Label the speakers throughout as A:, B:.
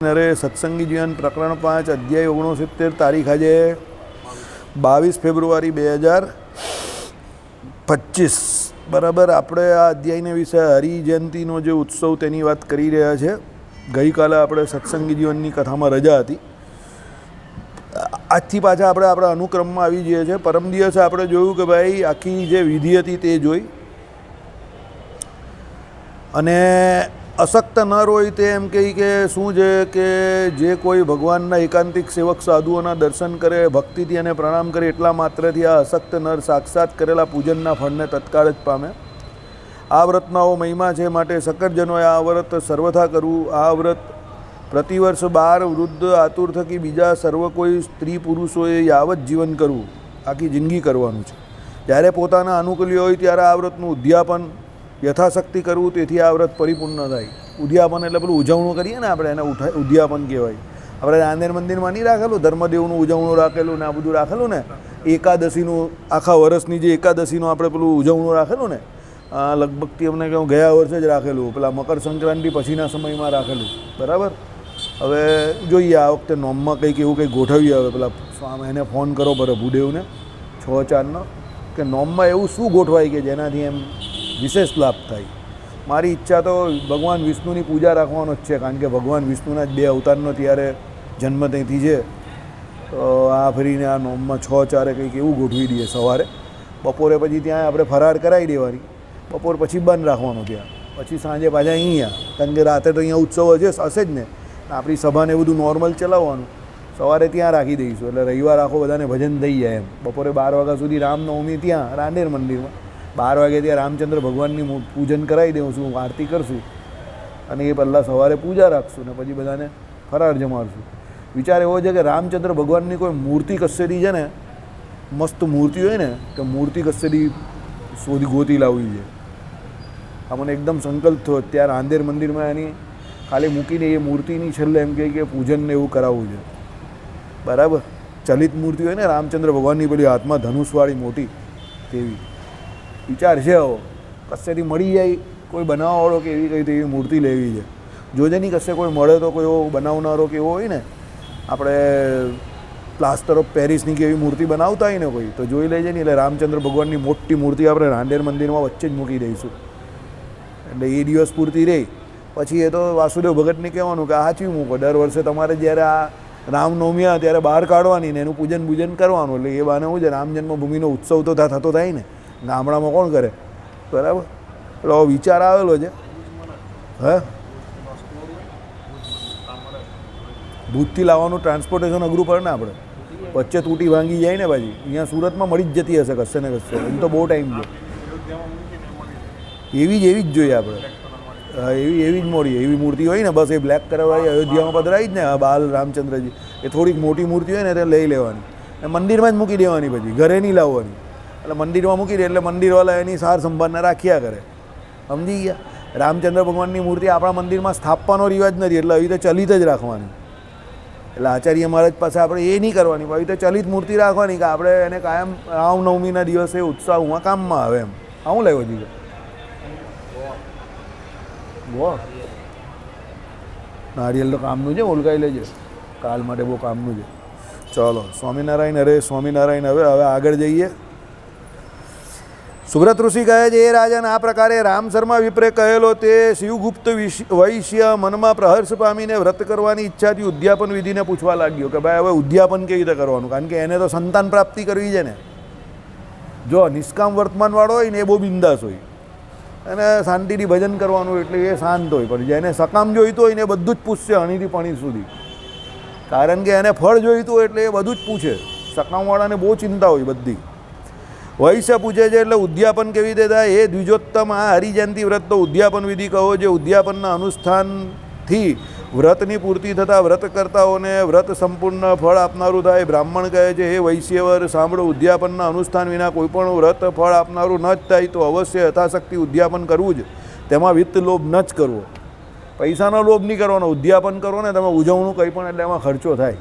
A: અરે સત્સંગી જીવન પ્રકરણ 5 અધ્યાય 69 તારીખ આજે 22 ફેબ્રુઆરી 2025 બરાબર. આપણે આ અધ્યાયને વિશે હરિજયંતીનો જે ઉત્સવ તેની વાત કરી રહ્યા છે. ગઈકાલે આપણે સત્સંગી જીવનની કથામાં રજા હતી. આજથી પાછા આપણે આપણા અનુક્રમમાં આવી જઈએ છીએ. પરમ દિવસે આપણે જોયું કે ભાઈ આખી જે વિધિ હતી તે જોઈ અને અશક્ત નર હોય તે એમ કહે કે શું છે કે જે કોઈ ભગવાનના એકાંતિક સેવક સાધુઓના દર્શન કરે, ભક્તિથી અને પ્રણામ કરે, એટલા માત્રથી આ અશક્ત નર સાક્ષાત કરેલા પૂજનના ફળને તત્કાળ જ પામે. આ વ્રતનો મહિમા છે, માટે સકરજનોએ આ વ્રત સર્વથા કરવું. આ વ્રત પ્રતિવર્ષ 12 વૃદ્ધ આતુર થકી બીજા સર્વ કોઈ સ્ત્રી પુરુષોએ યાવત જીવન કરવું, આખી જિંદગી કરવાનું છે. જ્યારે પોતાના અનુકૂલ્ય હોય ત્યારે આ વ્રતનું ઉદ્યાપન યથાશક્તિ કરવું, તેથી આ વ્રત પરિપૂર્ણ થાય. ઉદ્યાપન એટલે પેલું ઉજવણું કરીએ ને આપણે, એને ઉદ્યાપન કહેવાય. આપણે રાંદેર મંદિરમાં નહીં રાખેલું ધર્મદેવનું ઉજવણું રાખેલું ને આ બધું રાખેલું ને, એકાદશીનું આખા વર્ષની જે એકાદશીનું આપણે પેલું ઉજવણું રાખેલું ને, લગભગથી અમને કહું ગયા વર્ષે જ રાખેલું, પેલા મકર સંક્રાંતિ પછીના સમયમાં રાખેલું. બરાબર. હવે જોઈએ આ વખતે નોમમાં કંઈક એવું કંઈક ગોઠવીએ. હવે પેલા એને ફોન કરો પ્રભુદેવને 6-4 કે નોમમાં એવું શું ગોઠવાય કે જેનાથી એમ વિશેષ લાભ થાય. મારી ઈચ્છા તો ભગવાન વિષ્ણુની પૂજા રાખવાનો જ છે, કારણ કે ભગવાન વિષ્ણુના જ 2 અવતારનો ત્યારે જન્મ ત્યાંથી છે. તો આ ફરીને આ નોમમાં 6-4 કંઈક એવું ગોઠવી દઈએ. સવારે બપોરે પછી ત્યાં આપણે ફરાર કરાવી દેવાની, બપોર પછી બંધ રાખવાનું ત્યાં, પછી સાંજે પાછા અહીંયા, કારણ કે રાતે તો અહીંયા ઉત્સવ હશે જ ને. આપણી સભાને બધું નોર્મલ ચલાવવાનું, સવારે ત્યાં રાખી દઈશું એટલે રવિવાર આખો બધાને ભજન થઈ જાય એમ. બપોરે 12 વાગ્યા સુધી રામનવમી ત્યાં રાંદેર મંદિરમાં, 12 વાગે ત્યાં રામચંદ્ર ભગવાનની પૂજન કરાવી દઉં છું, આરતી કરશું અને એ પહેલાં સવારે પૂજા રાખશું ને પછી બધાને ફરાર જમાડશું. વિચાર એવો છે કે રામચંદ્ર ભગવાનની કોઈ મૂર્તિ કસેરી છે ને, મસ્ત મૂર્તિ હોય ને, તો મૂર્તિ કસેરી ગોતી લાવવી છે. આ મને એકદમ સંકલ્પ થયો. ત્યાં રાંદેર મંદિરમાં એની ખાલી મૂકીને એ મૂર્તિની છેલ્લે એમ કહે કે પૂજનને એવું કરાવવું છે. બરાબર. ચલિત મૂર્તિ હોય ને રામચંદ્ર ભગવાનની પેલી હાથમાં ધનુષવાળી મોટી, તેવી વિચાર છે. આવો કશેથી મળી જાય કોઈ બનાવવાવાળો કે એવી કંઈ તેવી મૂર્તિ લેવી છે. જોજે નહીં કશે કોઈ મળે તો કોઈ એવો બનાવનારો કે એવો હોય ને, આપણે પ્લાસ્ટર ઓફ પેરિસની કે એવી મૂર્તિ બનાવતા હોય ને કોઈ, તો જોઈ લેજે નહીં. એટલે રામચંદ્ર ભગવાનની મોટી મૂર્તિ આપણે રાંદેર મંદિરમાં વચ્ચે જ મૂકી દઈશું. એટલે એ દિવસ પૂરતી રહી. પછી એ તો વાસુદેવ ભગતને કહેવાનું કે સાચવી મૂકો, દર વર્ષે તમારે જ્યારે આ રામનવમી આવે ત્યારે બહાર કાઢવાની ને એનું પૂજન કરવાનું. એટલે એ બાને શું છે, રામ જન્મભૂમિનો ઉત્સવ તો થતો થાય ને, ગામડામાં કોણ કરે. બરાબર. એટલે વિચાર આવેલો છે. હે ભૂતથી લાવવાનું ટ્રાન્સપોર્ટેશન અઘરું પડે ને, આપણે વચ્ચે તૂટી ભાંગી જાય ને પાછી. અહીંયા સુરતમાં મળી જ જતી હશે કશે ને કશે, એમ તો બહુ ટાઈમ છે. એવી જ જોઈએ આપણે. એવી જ મોડી એવી મૂર્તિ હોય ને, બસ એ બ્લેક કલરવાળી અયોધ્યામાં પધરાવી જ ને બાલ રામચંદ્રજી, એ થોડીક મોટી મૂર્તિ હોય ને તે લઈ લેવાની, મંદિરમાં જ મૂકી દેવાની, પછી ઘરે નહીં લાવવાની. એટલે મંદિરમાં મૂકી દે એટલે મંદિરવાળા એની સાર સંભાળને રાખ્યા કરે. સમજી ગયા. રામચંદ્ર ભગવાનની મૂર્તિ આપણા મંદિરમાં સ્થાપવાનો રિવાજ નથી, એટલે આવી રીતે ચલિત જ રાખવાની. એટલે આચાર્ય મહારાજ પાસે આપણે એ નહીં કરવાની, આવી રીતે ચલિત મૂર્તિ રાખવાની કે આપણે એને કાયમ રામનવમીના દિવસે ઉત્સાહમાં કામમાં આવે એમ. આવું લેવો જોઈએ. નારિયેલ તો કામનું છે, ઓલગાઈ લેજે, કાલ માટે બહુ કામનું છે. ચાલો સ્વામિનારાયણ. અરે સ્વામિનારાયણ. હવે આગળ જઈએ. સુબ્રત ઋષિ કહે છે, એ રાજન આ પ્રકારે રામ શર્મા વિપ્રે કહેલો તે શિવગુપ્ત વૈશ્ય મનમાં પ્રહર્ષ પામીને વ્રત કરવાની ઈચ્છાથી ઉદ્યાપન વિધિને પૂછવા લાગ્યો કે ભાઈ હવે ઉદ્યાપન કેવી રીતે કરવાનું, કારણ કે એને તો સંતાન પ્રાપ્તિ કરવી છે ને. જો નિષ્કામ વર્તમાનવાળો હોય ને એ બહુ બિંદાસ હોય, અને શાંતિથી ભજન કરવાનું એટલે એ શાંત હોય. પણ જેને સકામ જોઈતું હોય ને એ બધું જ પૂછશે અણીથી પણી સુધી, કારણ કે એને ફળ જોઈતું હોય એટલે એ બધું જ પૂછે. સકામવાળાને બહુ ચિંતા હોય બધી. વૈશ્ય પૂછે છે એટલે ઉદ્યાપન કેવી રીતે થાય? એ દ્વિજોત્તમ, આ હરિજયંતી વ્રત તો ઉદ્યાપન વિધિ કહો, જે ઉદ્યાપનના અનુષ્ઠાનથી વ્રતની પૂર્તિ થતાં વ્રતકર્તાઓને વ્રત સંપૂર્ણ ફળ આપનારું થાય. બ્રાહ્મણ કહે છે, હે વૈશ્યવર સાંભળો, ઉદ્યાપનના અનુષ્ઠાન વિના કોઈપણ વ્રત ફળ આપનારું ન જ થાય તો અવશ્ય યથાશક્તિ ઉદ્યાપન કરવું જ. તેમાં વિત્ત લોભ ન જ કરવો, પૈસાનો લોભ નહીં કરવાનો. ઉદ્યાપન કરો ને તમે ઉજવણું કંઈ પણ, એટલે એમાં ખર્ચો થાય.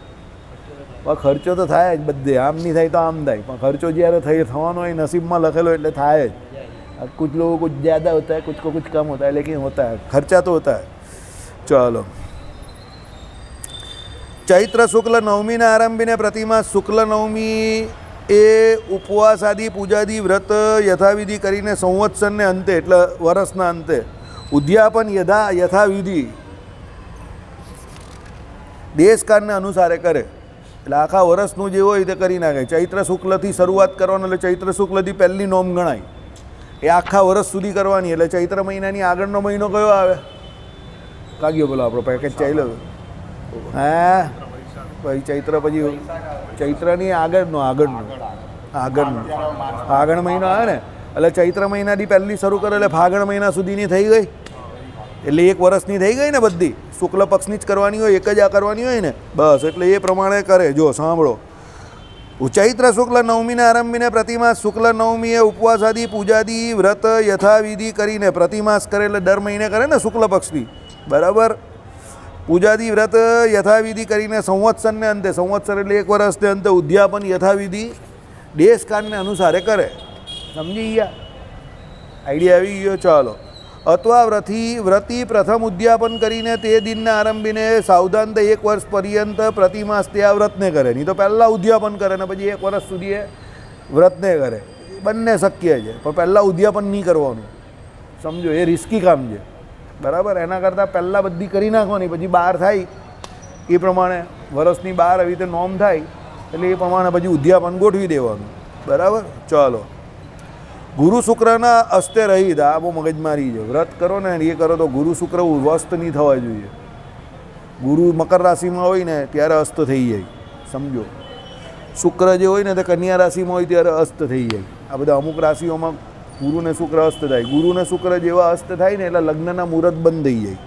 A: પણ ખર્ચો તો થાય જ બધે, આમ નહીં થાય તો આમ થાય, પણ ખર્ચો જ્યારે થવાનો હોય નસીબમાં લખેલો એટલે થાય જ. कुछ लोगों को ज़्यादा होता है, कुछ को कुछ कम होता है, लेकिन होता है, खर्चा तो होता है. चलो ચૈત્ર શુક્લ નવમીને આરંભીને પ્રતિમાસ શુક્લ નવમી એ ઉપવાસ આદિ પૂજાદી વ્રત યથાવિધિ કરીને સંવત્સરને અંતે એટલે વર્ષના અંતે ઉદ્યાપન યથાવિધિ દેશકાળને અનુસારે કરે. એટલે આખા વર્ષનું જે હોય તે કરી નાખે. ચૈત્ર શુક્લથી શરૂઆત કરવાનું એટલે ચૈત્ર શુક્લથી પહેલી નોમ ગણાય. એ આખા વર્ષ સુધી કરવાની. એટલે ચૈત્ર મહિનાની આગળનો મહિનો કયો આવે? કાગ્યો બોલો આપણો પેકેજ ચાલ્યો. હા પછી ચૈત્ર પછી ચૈત્રની આગળનો ફાગણ મહિનો આવે ને એટલે ચૈત્ર મહિનાથી પહેલી શરૂ કરે એટલે ફાગણ મહિના સુધીની થઈ ગઈ. એટલે એક વર્ષની થઈ ગઈ ને બધી. શુક્લ પક્ષની જ કરવાની હોય, એક જ આ કરવાની હોય ને બસ. એટલે એ પ્રમાણે કરે. જો સાંભળો, ચૈત્ર શુક્લ નવમીને આરંભીને પ્રતિમાસ શુક્લ નવમીએ ઉપવાસ આદિ પૂજાદી વ્રત યથાવિધિ કરીને પ્રતિમાસ કરે એટલે દર મહિને કરે ને શુક્લ પક્ષની, બરાબર. પૂજાદી વ્રત યથાવિધિ કરીને સંવત્સરને અંતે, સંવત્સર એટલે એક વર્ષને અંતે ઉદ્યાપન યથાવિધિ દેશકાળને અનુસારે કરે. સમજી ગયા? આઈડિયા આવી ગયો? ચાલો. અથવા વ્રતિ પ્રથમ ઉદ્યાપન કરીને તે દિનને આરંભીને સાવધાન એક વર્ષ પર્યંત પ્રતિમાસ તે આ વ્રતને કરે. નહીં તો પહેલાં ઉદ્યાપન કરે ને પછી એક વર્ષ સુધી એ વ્રતને કરે. બંને શક્ય છે, પણ પહેલાં ઉદ્યાપન નહીં કરવાનું. સમજો, એ રિસ્કી કામ છે, બરાબર. એના કરતાં પહેલાં બધી કરી નાખવાની, પછી બહાર થાય એ પ્રમાણે વર્ષની બહાર આવી રીતે નોમ થાય એટલે એ પ્રમાણે પછી ઉદ્યાપન ગોઠવી દેવાનું, બરાબર. ચાલો. ગુરુ શુક્રના અસ્તે રહિત, આ બહુ મગજમારી છે. વ્રત કરો ને એ કરો તો ગુરુ શુક્ર અસ્ત નહીં થવા જોઈએ. ગુરુ મકર રાશિમાં હોય ને ત્યારે અસ્ત થઈ જાય. સમજો, શુક્ર જે હોય ને તે કન્યા રાશિમાં હોય ત્યારે અસ્ત થઈ જાય. આ બધા અમુક રાશિઓમાં ગુરુ ને શુક્ર અસ્ત થાય. ગુરુ ને શુક્ર જેવા અસ્ત થાય ને એટલે લગ્નના મુહૂર્ત બંધ થઈ જાય.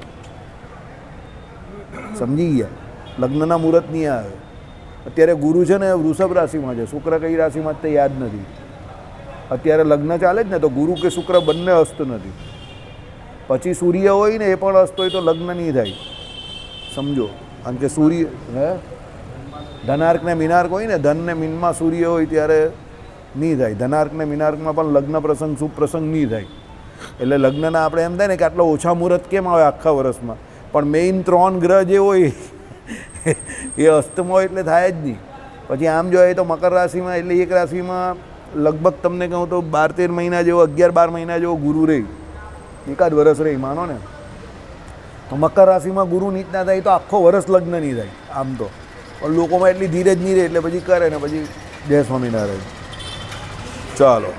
A: સમજી ગયા? લગ્નના મુહૂર્ત નહીં આવે. અત્યારે ગુરુ છે ને વૃષભ રાશિમાં છે, શુક્ર કઈ રાશિમાં તે યાદ નથી. અત્યારે લગ્ન ચાલે જ ને તો ગુરુ કે શુક્ર બંને અસ્ત નથી. પછી સૂર્ય હોય ને એ પણ અસ્ત હોય તો લગ્ન નહીં થાય. સમજો, કારણ કે સૂર્ય ધનાર્ક ને મીનાર્ક હોય ને, ધન ને મીનમાં સૂર્ય હોય ત્યારે નહીં થાય. ધનાર્ક ને મીનાર્કમાં પણ લગ્ન પ્રસંગ શુભ પ્રસંગ નહીં થાય. એટલે લગ્નના આપણે એમ થાય ને કે આટલા ઓછા મુહૂર્ત કેમ આવે આખા વર્ષમાં, પણ મેઇન 3 ગ્રહ જે હોય એ અસ્તમાં હોય એટલે થાય જ નહીં. પછી આમ જોઈએ તો મકર રાશિમાં એટલે એક રાશિમાં લગભગ તમને કહું તો 12-13 મહિના જેવો, 11-12 મહિના જેવો ગુરુ રહી, એકાદ વર્ષ રહી માનો ને. તો મકર રાશિમાં ગુરુ નીચ ના થાય તો આખો વર્ષ લગ્ન નહીં થાય આમ તો. પણ લોકોમાં એટલી ધીરજ નહીં રહે એટલે પછી કરે ને પછી જય સ્વામિનારાયણ. ચાલો,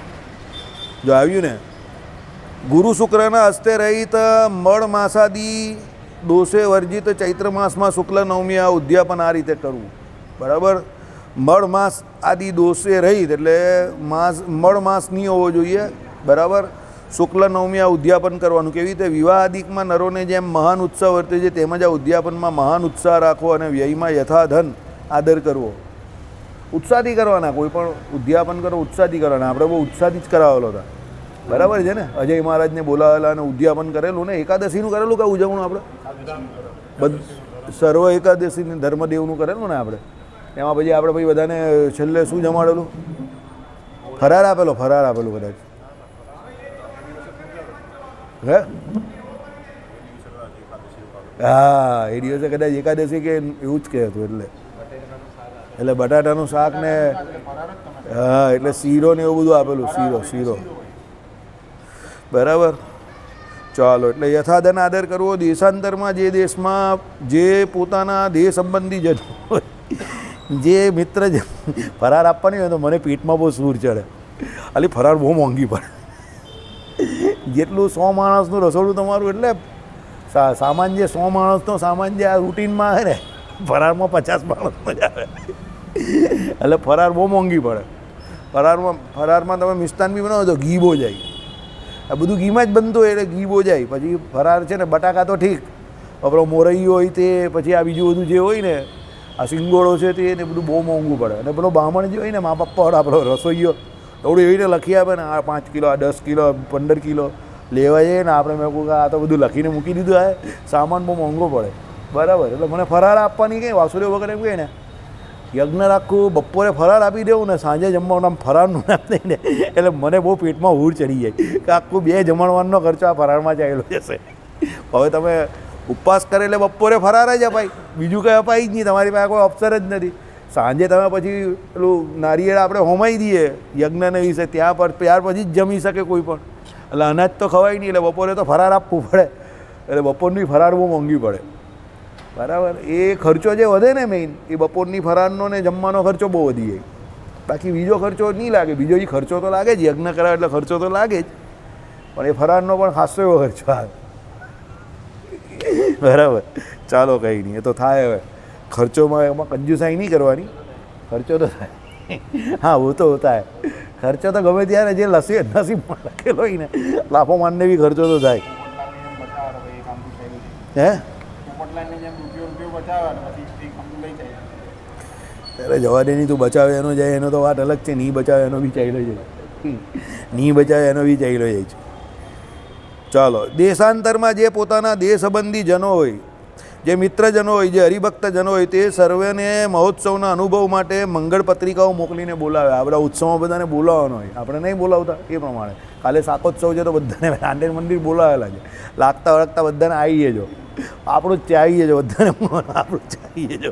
A: જો આવ્યું ને. ગુરુ શુક્રના હસ્તે રહિત મળ માસાદી દોષે વર્જિત ચૈત્ર માસમાં શુક્લ નવમી આ ઉદ્યાપન આ રીતે કરવું, બરાબર. મળ માસ આદિ દોષે રહિત એટલે મળ માસ નહીં હોવો જોઈએ, બરાબર. શુક્લ નવમી આ ઉદ્યાપન કરવાનું. કેવી રીતે? વિવાહ આદિકમાં નરોને જેમ મહાન ઉત્સાહ વર્તે છે તેમજ આ ઉદ્યાપનમાં મહાન ઉત્સાહ રાખવો અને વ્યયમાં યથાધન આદર કરવો. ઉત્સાહથી કરવાના. કોઈ પણ ઉદ્યાપન કરો ઉત્સાહથી કરવાના. આપણે બહુ ઉત્સાહથી જ કરાવેલો હતા, બરાબર છે ને. અજય મહારાજને બોલાવેલા અને ઉદ્યાપન કરેલું ને. એકાદશીનું કરેલું કે ઉજવણું આપણે સર્વ એકાદશીની ધર્મદેવનું કરેલું ને આપણે. એમાં પછી આપણે ભાઈ બધાને છેલ્લે શું જમાડેલું? ફરાર આપેલું કદાચ. હે હા, એ દિવસે કદાચ એકાદશી કે એવું જ કહેતું. એટલે બટાટાનું શાક ને હા, એટલે શીરો ને એવું બધું આપેલું. શીરો બરાબર. ચાલો, એટલે યથાધન આદર કરવો. દેશાંતરમાં જે દેશમાં જે પોતાના દેહ સંબંધી જતો જે મિત્ર ફરાર આપવાની હોય તો મને પેટમાં બહુ સૂર ચડે. અલી ફરાર બહુ મોંઘી પડે. જેટલું 100 માણસનું રસોડું તમારું એટલે સામાન જે 100 માણસનો સામાન જે આ રૂટીનમાં આવે ને, ફરારમાં 50 માણસમાં જ આવે. એટલે ફરાર બહુ મોંઘી પડે. ફરારમાં તમે મિષ્ટાન બી બનાવો તો ઘી બહુ જાય. આ બધું ઘીમાં જ બનતું હોય એટલે ઘી બહુ જાય. પછી ફરાર છે ને બટાકા તો ઠીક, આપણો મોરૈયો હોય તે, પછી આ બીજું બધું જે હોય ને આ સિંગોળો છે તે ને બધું બહુ મોંઘું પડે. અને પેલો બામણ જે હોય ને મા પપ્પા આપણો રસોઈયો થોડું એવી રીતે લખી આપે ને, આ 5 કિલો, આ 10 કિલો, 15 કિલો લેવા જઈએ ને આપણે. મેં કહું કે આ તો બધું લખીને મૂકી દીધું. આ સામાન બહુ મોંઘો પડે, બરાબર. એટલે મને ફરાર આપવાની કંઈ વાસુદેવ વગર એમ કહે ને યજ્ઞ રાખવું, બપોરે ફરાર આપી દેવું ને સાંજે જમવાનું આમ ફરારનું નામ દઈને, એટલે મને બહુ પેટમાં હૂર ચડી જાય કે આખું 2 જમણવારનો ખર્ચો આ ફરારમાં ચાલ્યો જશે. હવે તમે ઉપવાસ કરે એટલે બપોરે ફરાર જ અપાય. બીજું કંઈ અપાય જ નહીં, તમારી પાસે કોઈ ઓપ્શન જ નથી. સાંજે તમે પછી પેલું નારિયેળ આપણે હોમાઈ દઈએ યજ્ઞને વિશે, ત્યાર પછી જ જમી શકે કોઈ પણ. એટલે અનાજ તો ખવાય નહીં, એટલે બપોરે તો ફરાર આપવું પડે, એટલે બપોરની ફરાર બહુ મોંઘી પડે. બરાબર, એ ખર્ચો જે વધે ને મેઇન એ બપોરની ફરારનો ને જમવાનો ખર્ચો બહુ વધી જાય. બાકી બીજો ખર્ચો નહીં લાગે, બીજો એ ખર્ચો તો લાગે જ, યજ્ઞ કરાવે એટલે ખર્ચો તો લાગે જ, પણ એ ફરારનો પણ ખાસો એવો ખર્ચો આવે. બરાબર, ચાલો કંઈ નહીં, એ તો થાય. હવે ખર્ચોમાં એમાં કંજુસાઈ નહીં કરવાની, ખર્ચો તો થાય. હા वो तो होता है, ખર્ચો તો ગમે ત્યારે જે નસીબમાં લખેલો હોય ને લાફો માનને બી ખર્ચો તો થાય. હે ત્યારે જવા દે નહીં, તું બચાવે એનો જાય એનો તો વાત અલગ છે, નહીં બચાવે એનો બી ચાલ્યો જાય, નહીં બચાવે એનો બી ચાલ્યો જાય છે. ચાલો, દેશાંતરમાં જે પોતાના દેહ સંબંધી જનો હોય, જે મિત્રજનો હોય, જે હરિભક્તજનો હોય, તે સર્વેને મહોત્સવના અનુભવ માટે મંગળ પત્રિકાઓ મોકલીને બોલાવે. આ બધા ઉત્સવમાં બધાને બોલાવવાનો હોય, આપણે નહીં બોલાવતા એ પ્રમાણે. કાલે શાકોત્સવ છે તો બધાને આંડેર મંદિર બોલાવેલા છે, લાગતા વળગતા બધાને આવીએ જો, આપણું જ ચાહીએ જો, બધાને આપણું જ ચાહીએ જો.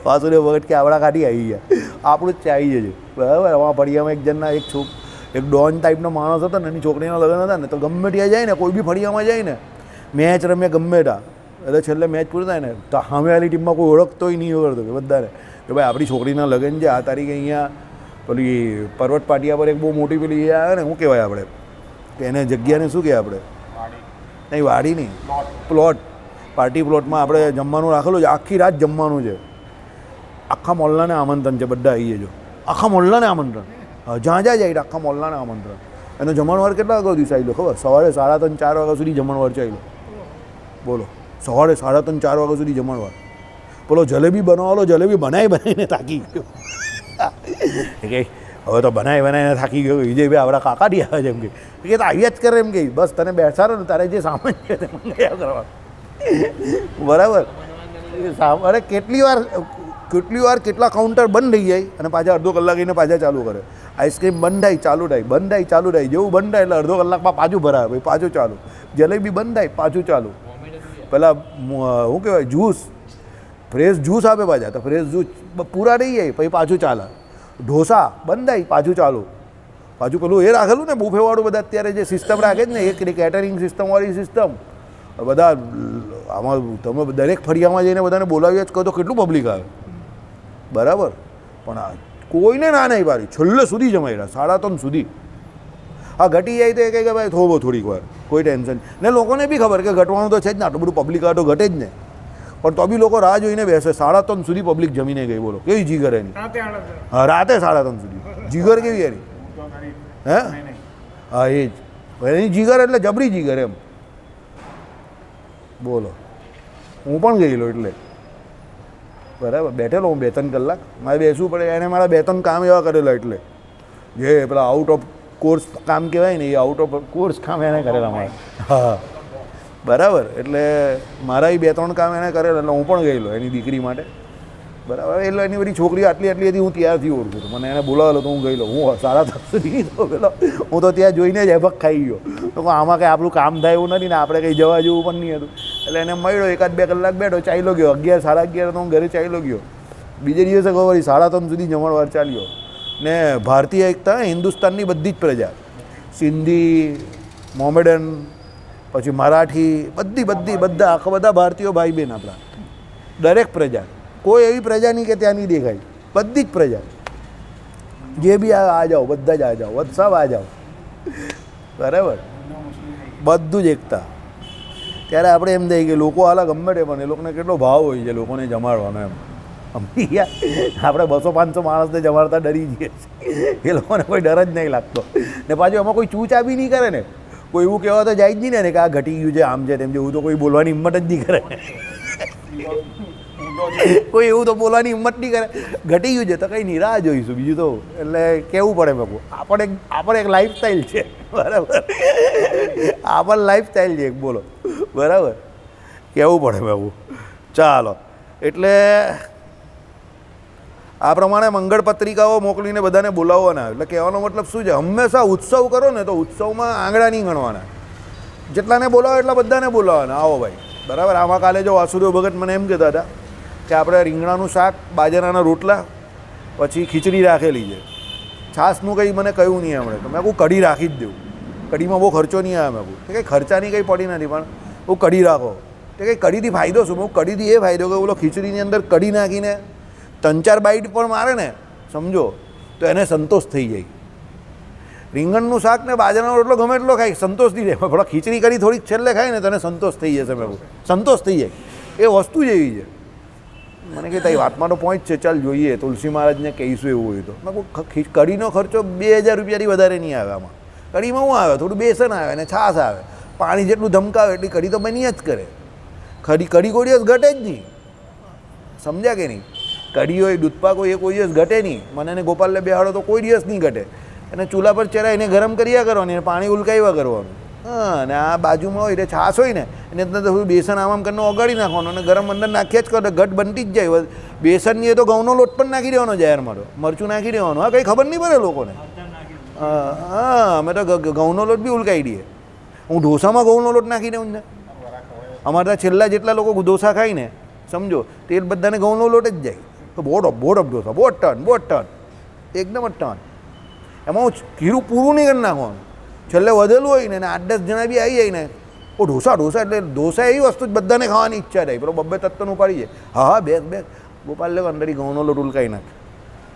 A: વાસુદેવ ભગત કે આવડા કાઢી આવી ગયા, આપણું જ ચાહીએ જો. બરાબર, આમાં ફળિયામાં એક જણના એક ડોન ટાઈપનો માણસ હતો ને, એની છોકરીના લગ્ન હતા ને, તો ગમે ત્યાં જાય ને, કોઈ બી ફળિયામાં જાય ને, મેચ રમે ગમે ત્યાં, એટલે છેલ્લે મેચ પૂરું થાય ને તો સામેવાળી ટીમમાં કોઈ ઓળખતોય નહીં ઓળખતો કે બધાને કે ભાઈ આપણી છોકરીના લગ્ન છે આ તારીખે અહીંયા પેલી પર્વત પાટિયા પર એક બહુ મોટી પેલી એ આવે ને, શું કહેવાય આપણે કે એને જગ્યાને શું કહેવાય આપણે? નહીં, વાડી નહીં, પ્લોટ, પાર્ટી પ્લોટમાં આપણે જમવાનું રાખેલું છે, આખી રાત જમવાનું છે, આખા મોહલ્લાને આમંત્રણ છે, બધા આવીએ જો, આખા મોહલ્લાને આમંત્રણ, જ્યાં જાય આખા મોહલ્લાને આમંત્રણ. એનો જમણવાર કેટલા વાગ્યા સુધી ચાલ્યો ખબર? સવારે 3:30 4 વાગ્યા સુધી જમણવાર ચાલ્યો. બોલો, સવારે 3:30 4 વાગ્યા સુધી જમણવાર. પેલો જલેબી બનાવેલો, જલેબી બનાવીને થાકી ગયો કે હવે તો બનાવીને થાકી ગયો. વિજયભાઈ આપણા કાકાથી આવે છે એમ કે આવ્યા જ કરે એમ કે બસ તને બેસાડો ને તારે જે સામાન છે તે મંગાવ્યા કરવાનું. બરાબર, અરે કેટલી વાર કેટલા કાઉન્ટર બંધ થઈ જાય અને પાછા અડધો કલાક એને પાછા ચાલુ કરે. આઈસ્ક્રીમ બંધ થાય ચાલુ થાય, બંધ થાય ચાલુ થાય, જેવું બંધ થાય એટલે અડધો કલાકમાં પાછું ભરાવે, ભાઈ પાછું ચાલુ. જલેબી બંધ થાય પાછું ચાલુ. પેલા શું કહેવાય જ્યુસ, ફ્રેશ જ્યુસ આપે પાછા, તો ફ્રેશ જ્યુસ પૂરા નહીં જાય પછી પાછું ચાલે. ઢોસા બંધ થાય પાછું ચાલુ. પાછું પેલું એ રાખેલું ને બુફેવાળું, બધા અત્યારે જે સિસ્ટમ રાખે જ ને, એક કેટરિંગ સિસ્ટમવાળી સિસ્ટમ. બધા આમાં તમે દરેક ફળિયામાં જઈને બધાને બોલાવીએ જ કહો તો કેટલું પબ્લિક આવે. બરાબર, પણ કોઈને ના નહીં પાડી, છેલ્લે સુધી જમાઈ રહ્યા 3:30 સુધી. હા ઘટી જાય તો એ કહે કે ભાઈ થોડીક વાર, કોઈ ટેન્શન ને. લોકોને બી ખબર કે ઘટવાનું તો છે જ ને, આટલું બધું પબ્લિક આવે તો ઘટે જ ને, પણ તો બી લોકો રાહ જોઈને બેસે. 3:30 સુધી પબ્લિક જમીને ગઈ. બોલો કેવી જીગર એની? હા રાતે 3:30 સુધી જીગર કેવી એની? હે હા એ જ એની જીગર, એટલે જબરી જીગર એમ. બોલો, હું પણ ગયેલો એટલે બરાબર બેઠેલો હું 2-3 કલાક, મારે બેસવું પડે. એને મારા 2-3 કામ એવા કરેલા, એટલે જે પેલા આઉટ ઓફ કોર્સ કામ કહેવાય ને, એ આઉટ ઓફ કોર્સ કામ એને કરેલા મારે. હા બરાબર, એટલે મારા એ 2-3 કામ એને કરેલા, એટલે હું પણ ગયેલો એની દીકરી માટે. બરાબર, એટલે એની બધી છોકરીઓ આટલી હતી, હું ત્યારથી ઓળખું છું. મને એને બોલાવેલો તો હું ગયેલો. હું 3:30 સુધી તો પેલો હું તો ત્યાં જોઈને જ એબક ખાઈ ગયો. તો આમાં કંઈ આપણું કામ થાય એવું નથી ને, આપણે કંઈ જવા જેવું પણ નહીં હતું. એટલે એને મળ્યો, 1-2 કલાક બેઠો, ચાલ્યો ગયો. 11 11:30 તો હું ઘરે ચાલ્યો ગયો. બીજે દિવસે ખબર 3:30 સુધી જમણવાર ચાલ્યો. ને ભારતીય એકતા હિન્દુસ્તાનની બધી જ પ્રજા, સિંધી, મોમેડન, પછી મરાઠી, બધા આખા બધા ભારતીયો ભાઈ બહેન આપણા. દરેક પ્રજા, કોઈ એવી પ્રજા નહીં કે ત્યાં નહીં દેખાય. બધી જ પ્રજા જે બી આ જાઓ, બધા જ આ જાઓ, સબ આ જાઓ. બરાબર, બધું જ એકતા. ત્યારે આપણે એમ થાય કે લોકો હાલા ગમે તે, પણ એ લોકોને કેટલો ભાવ હોય છે લોકોને જમાડવાનો એમ. આપણે 200-500 માણસને જમાડતા ડરી જઈએ છીએ, એ લોકોને કોઈ ડર જ નહીં લાગતો. ને પાછું એમાં કોઈ ચૂચા બી નહીં કરે ને, કોઈ એવું કહેવા તો જાય જ નહીં ને કે આ ઘટી ગયું છે આમ છે તેમ છે, એવું તો કોઈ બોલવાની હિંમત જ નહીં કરે. કોઈ એવું તો બોલવાની હિંમત નહીં કરે. ઘટી ગયું છે તો કંઈ નહીં, રાહ જોઈશું બીજું તો. એટલે કહેવું પડે બાપુ, આપણે એક લાઈફસ્ટાઈલ છે. બરાબર, આ પણ લાઈફસ્ટાઈલ છે એક. બોલો બરાબર, કહેવું પડે બાપુ. ચાલો, એટલે આ પ્રમાણે મંગળ પત્રિકાઓ મોકલીને બધાને બોલાવવાના. એટલે કહેવાનો મતલબ શું છે? હંમેશા ઉત્સવ કરો ને તો ઉત્સવમાં આંગળા નહીં ગણવાના. જેટલાને બોલાવો એટલા બધાને બોલાવવાના. આવો ભાઈ, બરાબર. આમાં કાલે જો વાસુદેવ ભગત મને એમ કહેતા હતા કે આપણે રીંગણાનું શાક, બાજરાના રોટલા, પછી ખીચડી રાખેલી છે, છાશનું કંઈ મને કહ્યું નહીં હમણાં, તો મેં કહું કઢી રાખી જ દઉં, કઢીમાં બહુ ખર્ચો નહીં આવે. મેં કહું કંઈ ખર્ચાની કંઈ પડી નથી, પણ હું કઢી રાખો. તો કંઈ કઢીથી ફાયદો શું? હું કઢીથી એ ફાયદો કે બોલો ખીચડીની અંદર કઢી નાખીને 3-4 બાઈટ પણ મારે ને, સમજો તો એને સંતોષ થઈ જાય. રીંગણનું શાક ને બાજરાનો રોટલો ગમે એટલો ખાય, સંતોષ નહીં રહે. થોડા ખીચડી કરી થોડીક છેલ્લે ખાય ને તો એને સંતોષ થઈ જશે. મેં સંતોષ થઈ જાય, એ વસ્તુ જ એવી છે. મને કે તારી વાતમાં તો પોઈન્ટ છે, ચાલ જોઈએ તુલસી મહારાજને કહીશું એવું હોય તો. મેં કહું કઢીનો ખર્ચો 2000 રૂપિયાથી વધારે નહીં આવે આમાં. કઢીમાં શું આવે? થોડું બેસન આવે ને છાશ આવે, પાણી જેટલું ધમકાવે એટલી કઢી તો બની જ કરે. કઢી કોઈ દિવસ ઘટે જ નહીં, સમજ્યા કે નહીં? કઢી હોય, દૂધપાક હોય, એ કોઈ દિવસ ઘટે નહીં. મને એને ગોપાલને બેહાડો તો કોઈ દિવસ નહીં ઘટે. એને ચૂલા પર ચરાવીને ગરમ કર્યા કરવાની અને પાણી ઉલકાવ્યા કરવાનું. હા, અને આ બાજુમાં હોય એટલે છાશ હોય ને એને અંદર થોડું બેસન આમ કરીને ઓગાળી નાખવાનું અને ગરમ અંદર નાખ્યા જ કરો, ઘટ બનતી જ જાય. બેસનની એ તો ઘઉંનો લોટ પણ નાખી દેવાનો જાહેરમાં, તો મરચું નાખી દેવાનું. હા, કંઈ ખબર નહીં પડે લોકોને. હા, અમે તો ઘઉંનો લોટ બી ઉલકાવી દઈએ. હું ઢોસામાં ઘઉંનો લોટ નાખી દઉં ને. અમારે ત્યાં છેલ્લા જેટલા લોકો ઢોસા ખાય ને, સમજો તેલ બધાને ઘઉંનો લોટ જ જાય. તો બોટ ઓફ ઢોસા, બોટ ટન એકદમ જ ટન. એમાં હું ખીરું પૂરું નહીં કરી નાખવાનું. છેલ્લે વધેલું હોય ને 8-10 જણા બી આવી જાય ને, ઓ ઢોસા એટલે ઢોસા એવી વસ્તુ જ બધાને ખાવાની ઈચ્છા થાય. પેલો 2-2 તત્તન ઉપાડી જાય. હા, બે ગોપાલ લેવો અંદર ઘઉંનો લોટ ઉલકાઈ નાખે.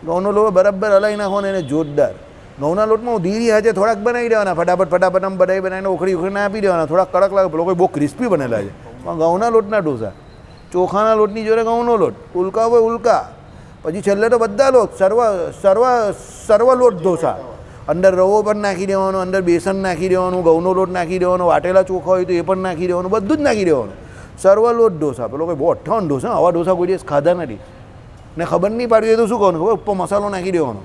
A: ઘઉંનો લોટ બરાબર હલાવી નાખવાનો એને જોરદાર. ઘઉંના લોટમાં હું ધીરી હાથે થોડાક બનાવી દેવાના, ફટાફટ આમ બનાવીને ઉખડીને આપી દેવાના. થોડાક કડક લાગે, પેલો કોઈ બહુ ક્રિસ્પી બનેલા છે. પણ ઘઉંના લોટના ઢોસા, ચોખાના લોટની જોડે ઘઉંનો લોટ, ઉલકા હોય ઉલકા, પછી છેલ્લે તો બધા લોટ, સર્વ લોટ ઢોસા. અંદર રવો પણ નાખી દેવાનો, અંદર બેસન નાખી દેવાનું, ઘઉંનો લોટ નાખી દેવાનો, વાટેલા ચોખા હોય તો એ પણ નાખી દેવાનું, બધું જ નાખી દેવાનું. સર્વ લોટ ઢોસા. પેલો કોઈ બહુ 58 ઢોસા, આવા ઢોસા કોઈ દિવસ ખાધા નથી ને ખબર નહીં પાડવી તો શું કરવાનું ખબર? ઉપર મસાલો નાખી દેવાનો,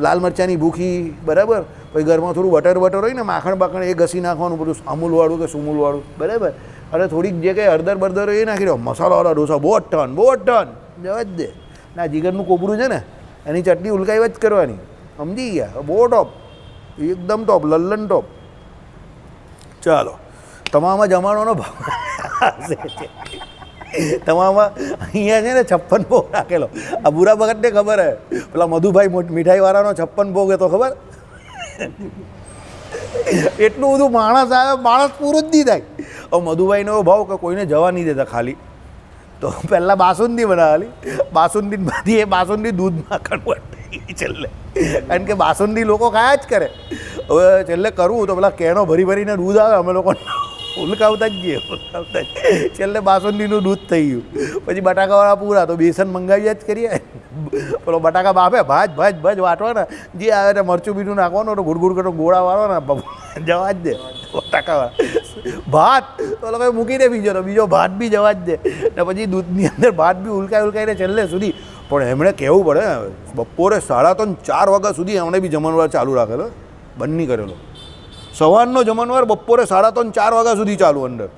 A: લાલ મરચાંની ભૂખી, બરાબર. પછી ઘરમાં થોડું બટર હોય ને, માખણ એ ઘસી નાખવાનું, બધું અમૂલવાળું કે સુમૂલવાળું, બરાબર. અને થોડીક જે કંઈ હળદર હોય એ નાખી દેવા. મસાલાવાળા ઢોસા બહુ ટન જવા જ દે. ના જીગરનું કોપરું છે ને, એની ચટણી ઉલકાઈ જ કરવાની, સમજી ગયા? બહુ ટોપ, એકદમ ટોપ, લલ્લન ટોપ. ચાલો, તમામાં જમાડવાનો ભાવ તમામાં અહીંયા છે ને 56 ભોગ રાખેલો. આ બુરા ભગતને ખબર હે, પેલા મધુભાઈ મીઠાઈવાળાનો 56 ભોગ હતો, ખબર? એટલું બધું માણસ આવે, માણસ પૂરું જ નહીં થાય. હવે મધુભાઈનો એવો ભાવ કે કોઈને જવા નહીં દેતા ખાલી. તો પહેલાં બાસુંદી બનાવેલી, બાસુંદીમાંથી એ બાસુંદી દૂધમાં કન્વર્ટ થઈ ગઈ છેલ્લે. કારણ કે બાસુંદી લોકો ખાયા જ કરે. હવે છેલ્લે કરવું તો પેલા કેનો ભરીને દૂધ આવે, અમે લોકો ઉલકાવતા જ જઈએ. છેલ્લે બાસુંદીનું દૂધ થઈ ગયું. પછી બટાકાવાળા પૂરા, તો બેસન મંગાવ્યા જ કરીએ. પેલો બટાકા બાફે, ભાજ વાટવાના, જે આવે તે મરચું બીજું નાખવાનું, તો ગુડ કરો ગોળા વાળવાના, જવા જ દે બટાકાવાળા. ભાત તો લોકો મૂકી દે બીજો ભાત બી જવા જ દે. ને પછી દૂધની અંદર ભાત બી ઉલકાઈને છેલ્લે સુધી. પણ એમણે કહેવું પડે, બપોરે 3:30-4 વાગ્યા સુધી એમણે બી જમણવાર ચાલુ રાખેલો, બંધ નહીં કરેલો. સવારનો જમણવાર બપોરે 3:30-4 વાગ્યા સુધી ચાલુ અંદર.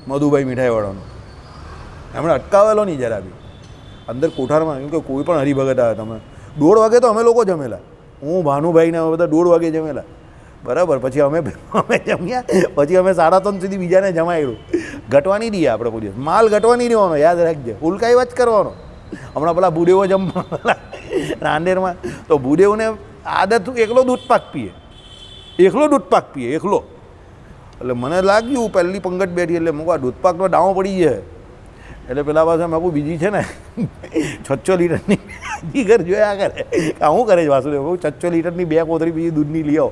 A: મધુભાઈ મીઠાઈવાળાનો એમણે અટકાવેલો નહીં જરા બી અંદર કોઠારમાં. કેમ કે કોઈ પણ હરિભગત આવે, તમે 1:30 વાગે તો અમે લોકો જમેલા. હું ભાનુભાઈને અમે બધા 1:30 વાગે જમેલા, બરાબર. પછી અમે જમ્યા, પછી અમે 3:30 સુધી બીજાને જમાડ્યું. ઘટવા નહીં દઈએ આપણે કોઈ દિવસ, માલ ઘટવા નહીં દેવાનો, યાદ રાખજે. ઉલકાઈ જ કરવાનો. હમણાં પેલા ભૂદેવો જમવા રાંદેરમાં, તો ભૂદેવને આદત એકલો દૂધપાક પીએ, એકલો. એટલે મને લાગ્યું પહેલી પંગત બેઠી એટલે મૂકવા દૂધપાકનો ડાવો પડી જાય. એટલે પેલા પાસે મેં કહું બીજી છે ને 600 લીટરની જીગર જોયા કરે. શું કરે છે વાસુદેવ? કહું 600 લીટરની 2 કોથળી બીજી દૂધની લઈ આવો.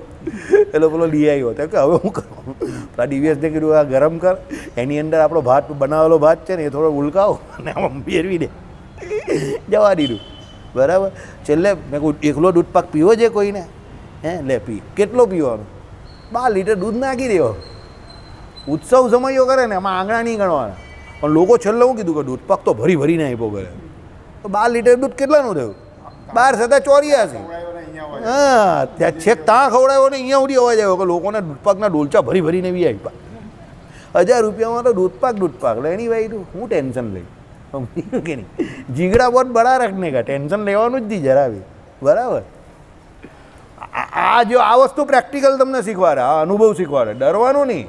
A: એટલે પેલો લઈ આવ્યો. તો કે હવે હું કરું? પેલા ડીવીએસને કીધું આ ગરમ કર, એની અંદર આપણો ભાત બનાવેલો ભાત છે ને એ થોડો ઉલકાવો અને આમ ફેરવી દે. જવા દીધું, બરાબર. છેલ્લે મેં કહું એકલો દૂધપાક પીવો છે કોઈને? લે પી. કેટલો પીવાનો? 12 લીટર દૂધ નાખી દેવો. ઉત્સવ સમયો કરે ને એમાં આંગણા નહીં ગણવાના. પણ લોકો છેલ્લે હું કીધું કે દૂધપાક તો ભરીને આપ્યો કરે. તો 12 લીટર દૂધ કેટલાનું થયું? 12×7 = 84. હા, ત્યાં છેક ત્યાં ખવડાવ્યો ને અહીંયા ઉડી અવાજ આવ્યો કે લોકોને દૂધપાકના ડોલચા ભરીને બી આપ્યા. 1000 રૂપિયામાં તો દૂધપાક એટલે એની ભાઈ તું હું ટેન્શન લઈ, સમજી કે નહીં? જીગડા બહુ બડા રખને કા, ટેન્શન લેવાનું જ નહીં જરા બી, બરાબર. આ વસ્તુ પ્રેક્ટિકલ તમને શીખવાડે, આ અનુભવ શીખવાડે, ડરવાનું નહીં.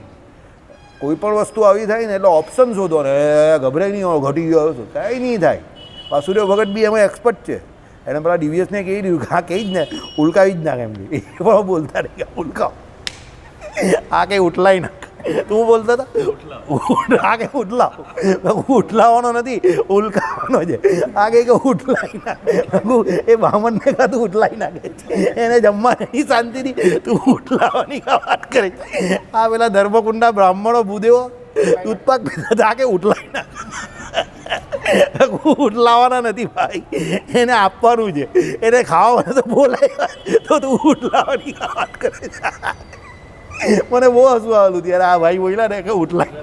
A: કોઈ પણ વસ્તુ આવી થાય ને એટલે ઓપ્શન શોધો ને ગભરાઈ નહીં ઘટી ગયો છું કાંઈ નહીં થાય. વાસુદેવ ભગત બી એમાં એક્સપર્ટ છે. એને પેલા ડીવીએસને કહી દીધું હા કહી જ ને ઉલકાવી જ નાખે એમ એ પણ બોલતા નહીં કે ઉલકાવ આ કંઈ ઉઠલાઈ નાખ. તું બોલતા હતા આ કંઈ ઉઠલાવ ઉઠલાવાનો નથી ઉલકાવાનો છે. આ કંઈ કે ઉઠલાઈ નાખે એ બ્રાહ્મણને કાં ઉઠલાઈ નાખે એને જમવા નહીં શાંતિથી તું ઉઠલાવાની વાત કરે. આ પેલા ધર્મકુંડના બ્રાહ્મણો ભૂદેવો દૂધપાક પીતા હતા કે ઉઠલાઈ નાખે ઉઠલાવાના નથી ભાઈ એને આપવાનું છે એને ખાવા તો બોલાય તો તું ઉઠલાવાની વાત કરે છે. મને બહુ હસવું આવેલું ત્યારે આ ભાઈ બોલ્યા ને કે ઉઠલાય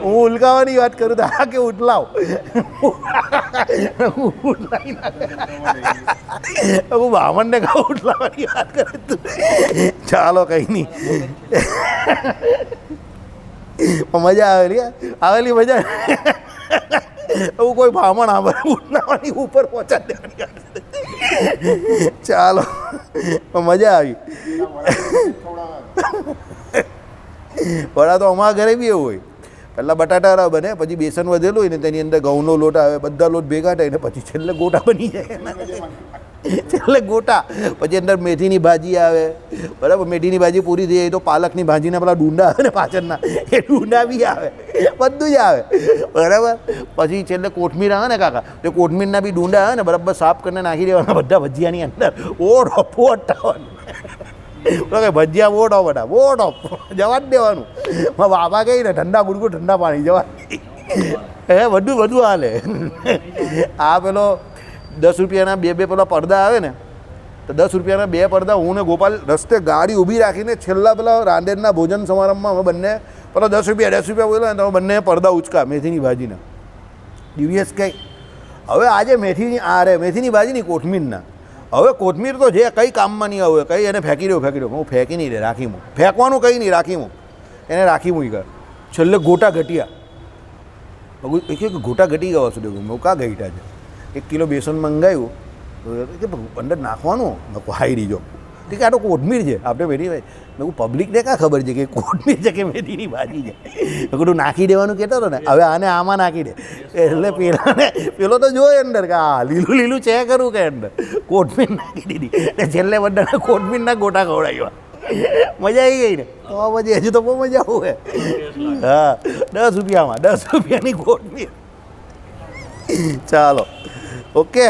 A: હું ઉલકાવાની વાત કરું તો આ કે ઉઠલાવ હું બામણને કહું ઉઠલાવાની વાત કરે તું. ચાલો કંઈ નહીં મજા આવેલી મજા. હું કોઈ બ્રાહ્મણ આ ઉઠલાવાની ઉપર પહોંચા દેવાની. ચાલો મજા આવી. વડા તો અમારા ઘરે બી એવું હોય. પહેલાં બટાટા બને, પછી બેસન વધેલું હોય ને તેની અંદર ઘઉંનો લોટ આવે, બધા લોટ ભેગા થાય ને પછી છેલ્લે ગોટા બની જાય. છેલ્લે ગોટા પછી અંદર મેથીની ભાજી આવે, બરાબર. મેથીની ભાજી પૂરી થઈ જાય તો પાલકની ભાજીના પેલા ડુંડા આવે ને પાછળના એ ડુંડા બી આવે, બધું જ આવે, બરાબર. પછી છેલ્લે કોથમીર આવે ને કાકા, તો કોથમીરના બી ડુંડા આવે ને બરાબર સાફ કરીને નાખી દેવાના બધા ભજીયાની અંદર. ઓઢો પોટાવાનું ભજીયા ઓઢો બધા ઓઢો જવા જ દેવાનું. મારા બાબા કહી ને ઠંડા ગુડગુડ ઠંડા પાણી જવા હે બધું હાલે. આ પેલો 10 રૂપિયાના બે પેલા પડદા આવે ને તો 10 રૂપિયાના 2 પડદા હું ને ગોપાલ રસ્તે ગાડી ઊભી રાખીને છેલ્લા પેલા રાંદેરના ભોજન સમારંભમાં અમે બંને પેલા 10 રૂપિયા બોલ્યા ને તો બંને પડદા ઉચકા મેથીની ભાજીના. ડીવીએસ કંઈ હવે આજે મેથીની ભાજીની કોથમીરના. હવે કોથમીર તો જે કંઈ કામમાં નહીં આવે કંઈ એને ફેંકી દો હું ફેંકી નહીં રે રાખી મૂક. ફેંકવાનું કંઈ નહીં રાખી મૂક એને રાખી મૂકી કર. છેલ્લે ગોટા ઘટ્યા એક ગોટા ઘટી ગયા સુધી હું કાં ઘટ્યા છે. 1 કિલો બેસન મંગાવ્યું કે અંદર નાખવાનું હાઈ રીજો ઠીક આ તો કોથમીર છે આપણે મેથી મેં પબ્લિકને કાં ખબર છે કે કોથમીર છે કે મેથીની ભાજી છે. મેં નાખી દેવાનું કહેતો હતો ને હવે આને આમાં નાખી દે એટલે પેલો તો જોયે અંદર કે હા લીલું છે કરું કે અંદર કોથમીર નાખી દીધી ને છેલ્લે બધાને કોથમીરના ગોટા ખવડાવ્યા. મજા આવી ગઈ ને તો પછી હજુ તો બહુ મજા આવે. હા 10 રૂપિયામાં 10 રૂપિયાની કોથમીર. ચાલો ઓકે.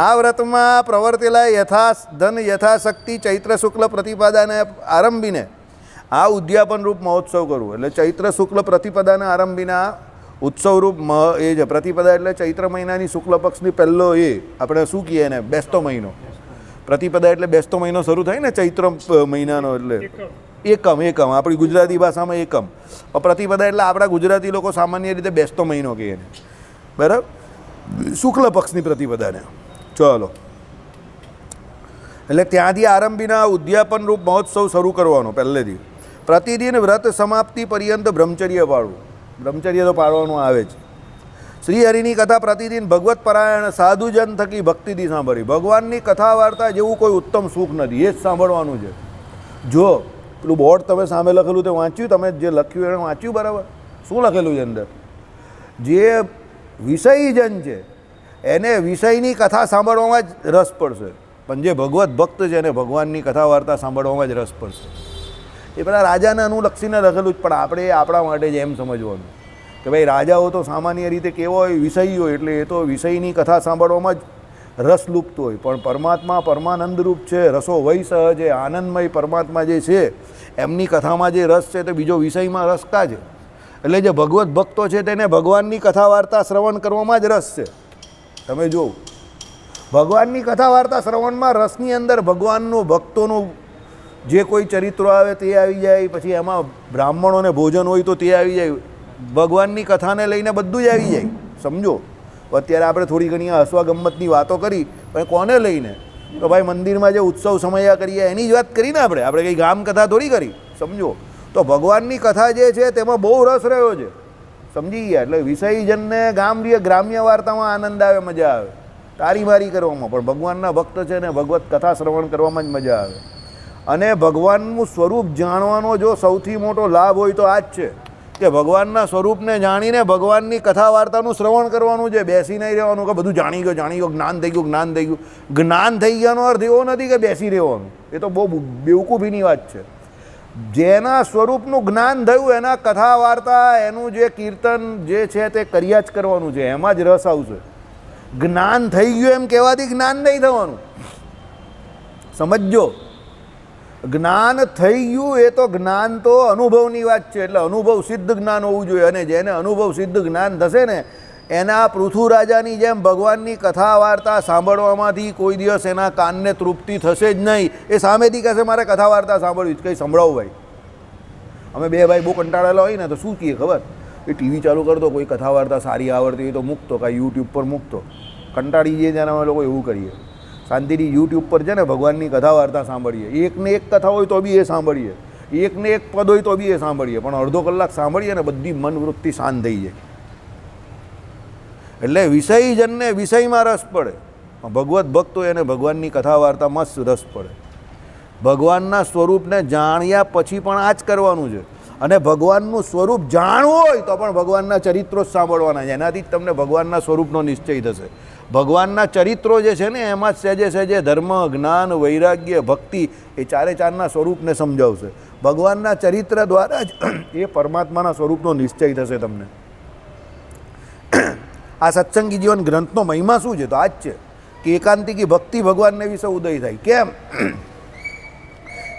A: આ વ્રતમાં પ્રવર્તેલા યથાશક્તિ ચૈત્ર શુક્લ પ્રતિપદાને આરંભીને આ ઉદ્યાપન રૂપ મહોત્સવ કરવું. એટલે ચૈત્ર શુક્લ પ્રતિપદાને આરંભીના ઉત્સવરૂપ એ છે. પ્રતિપદા એટલે ચૈત્ર મહિનાની શુક્લ પક્ષની પહેલો એ આપણે શું કહીએ એને બેસતો મહિનો. પ્રતિપદા એટલે બેસતો મહિનો શરૂ થાય ને ચૈત્ર મહિનાનો એટલે એકમ આપણી ગુજરાતી ભાષામાં એકમ. પ્રતિપદા એટલે આપણા ગુજરાતી લોકો સામાન્ય રીતે બેસતો મહિનો કહીએ એને, બરાબર. શુક્લ પક્ષની પ્રતિપદાને. ચલો એટલે ત્યાંથી આરંભીના ઉદ્યાપન રૂપ મહોત્સવ શરૂ કરવાનો પહેલેથી. પ્રતિદિન વ્રત સમાપ્તિ પર્યંત બ્રહ્મચર્ય પાળવું. બ્રહ્મચર્ય તો પાળવાનું આવે છે. શ્રી હરિની કથા પ્રતિદિન ભગવત પરાયણ સાધુજન થકી ભક્તિથી સાંભળી. ભગવાનની કથા વાર્તા જેવું કોઈ ઉત્તમ સુખ નથી, એ જ સાંભળવાનું છે. જો પેલું બોર્ડ તમે સામે લખેલું તે વાંચ્યું, તમે જે લખ્યું એને વાંચ્યું બરાબર? શું લખેલું છે અંદર? જે વિષયજન છે એને વિષયની કથા સાંભળવામાં જ રસ પડશે, પણ જે ભગવત ભક્ત છે એને ભગવાનની કથા વાર્તા સાંભળવામાં જ રસ પડશે. એ પેલા રાજાને અનુલક્ષીને લખેલું જ, પણ આપણે આપણા માટે જ એમ સમજવાનું કે ભાઈ રાજાઓ તો સામાન્ય રીતે કેવો હોય વિષય હોય એટલે એ તો વિષયની કથા સાંભળવામાં જ રસ લુપ્ત હોય. પણ પરમાત્મા પરમાનંદરૂપ છે, રસો વૈ સહજ, આનંદમય પરમાત્મા જે છે એમની કથામાં જે રસ છે તે બીજો વિષયમાં રસ કા છે. એટલે જે ભગવત ભક્તો છે તેને ભગવાનની કથા વાર્તા શ્રવણ કરવામાં જ રસ છે. તમે જુઓ ભગવાનની કથા વાર્તા શ્રવણમાં રસની અંદર ભગવાનનું ભક્તોનું જે કોઈ ચરિત્રો આવે તે આવી જાય, પછી એમાં બ્રાહ્મણોને ભોજન હોય તો તે આવી જાય, ભગવાનની કથાને લઈને બધું જ આવી જાય. સમજો અત્યારે આપણે થોડી ઘણી હસવા ગમ્મતની વાતો કરી, પણ કોને લઈને? તો ભાઈ મંદિરમાં જે ઉત્સવ સમયા કરીએ એની જ વાત કરીને આપણે કંઈ ગામ કથા થોડી કરી. સમજો તો ભગવાનની કથા જે છે તેમાં બહુ રસ રહ્યો છે, સમજી ગયા. એટલે વિષયજનને ગ્રામ્ય વાર્તામાં આનંદ આવે, મજા આવે. તારી મારી કરવામાં, પણ ભગવાનના ભક્ત છે ને ભગવત કથા શ્રવણ કરવામાં જ મજા આવે. અને ભગવાનનું સ્વરૂપ જાણવાનો જો સૌથી મોટો લાભ હોય તો આ જ છે કે ભગવાનના સ્વરૂપને જાણીને ભગવાનની કથા વાર્તાનું શ્રવણ કરવાનું છે. બેસી નહીં રહેવાનું કે બધું જાણી ગયો, જ્ઞાન થઈ ગયું. જ્ઞાન થઈ ગયાનો અર્થ એવો નથી કે બેસી રહેવાનું. એ તો બહુ બેવકૂફીની વાત છે. જેના સ્વરૂપનું જ્ઞાન થયું એના કથા વાર્તા, એનું જે કીર્તન જે છે તે કર્યા જ કરવાનું છે. એમાં જ રસ આવશે. જ્ઞાન થઈ ગયું એમ કહેવાથી જ્ઞાન નહીં થવાનું, સમજો. જ્ઞાન થઈ ગયું એ તો જ્ઞાન તો અનુભવની વાત છે. એટલે અનુભવ સિદ્ધ જ્ઞાન હોવું જોઈએ. અને જેને અનુભવ સિદ્ધ જ્ઞાન થશે ને એના પૃથુ રાજાની જેમ ભગવાનની કથા વાર્તા સાંભળવામાંથી કોઈ દિવસ એના કાનને તૃપ્તિ થશે જ નહીં. એ સામેથી કહેશે મારે કથા વાર્તા સાંભળવી, કંઈ સંભળાવો ભાઈ. અમે બે ભાઈ બહુ કંટાળેલા હોય ને તો શું કહીએ ખબર? એ ટીવી ચાલુ કરતો, કોઈ કથા વાર્તા સારી આવડતી હોય તો મૂકતો, કાંઈ યુટ્યુબ પર મૂકતો. કંટાળી જઈએ ત્યારે અમે લોકો એવું કરીએ. શાંતિથી યુટ્યુબ પર છે ને ભગવાનની કથા વાર્તા સાંભળીએ. એકને એક કથા હોય તો બી એ સાંભળીએ, એકને એક પદ હોય તો બી એ સાંભળીએ, પણ અડધો કલાક સાંભળીએ ને બધી મનવૃત્તિ શાંત થઈ જાય. એટલે વિષયજનને વિષયમાં રસ પડે, ભગવત ભક્તો એને ભગવાનની કથા વાર્તામાં જ રસ પડે. ભગવાનના સ્વરૂપને જાણ્યા પછી પણ આ જ કરવાનું છે. અને ભગવાનનું સ્વરૂપ જાણવું હોય તો પણ ભગવાનના ચરિત્રો જ સાંભળવાના છે. એનાથી જ તમને ભગવાનના સ્વરૂપનો નિશ્ચય થશે. ભગવાનના ચરિત્રો જે છે ને એમાં જ સહેજે સહેજે ધર્મ, જ્ઞાન, વૈરાગ્ય, ભક્તિ એ ચારે ચારના સ્વરૂપને સમજાવશે. ભગવાનના ચરિત્ર દ્વારા જ એ પરમાત્માના સ્વરૂપનો નિશ્ચય થશે તમને. આ સત્સંગી જીવન ગ્રંથનો મહિમા શું છે? તો આ જ છે કે એકાંતિકી ભક્તિ ભગવાનને વિશે ઉદય થાય. કેમ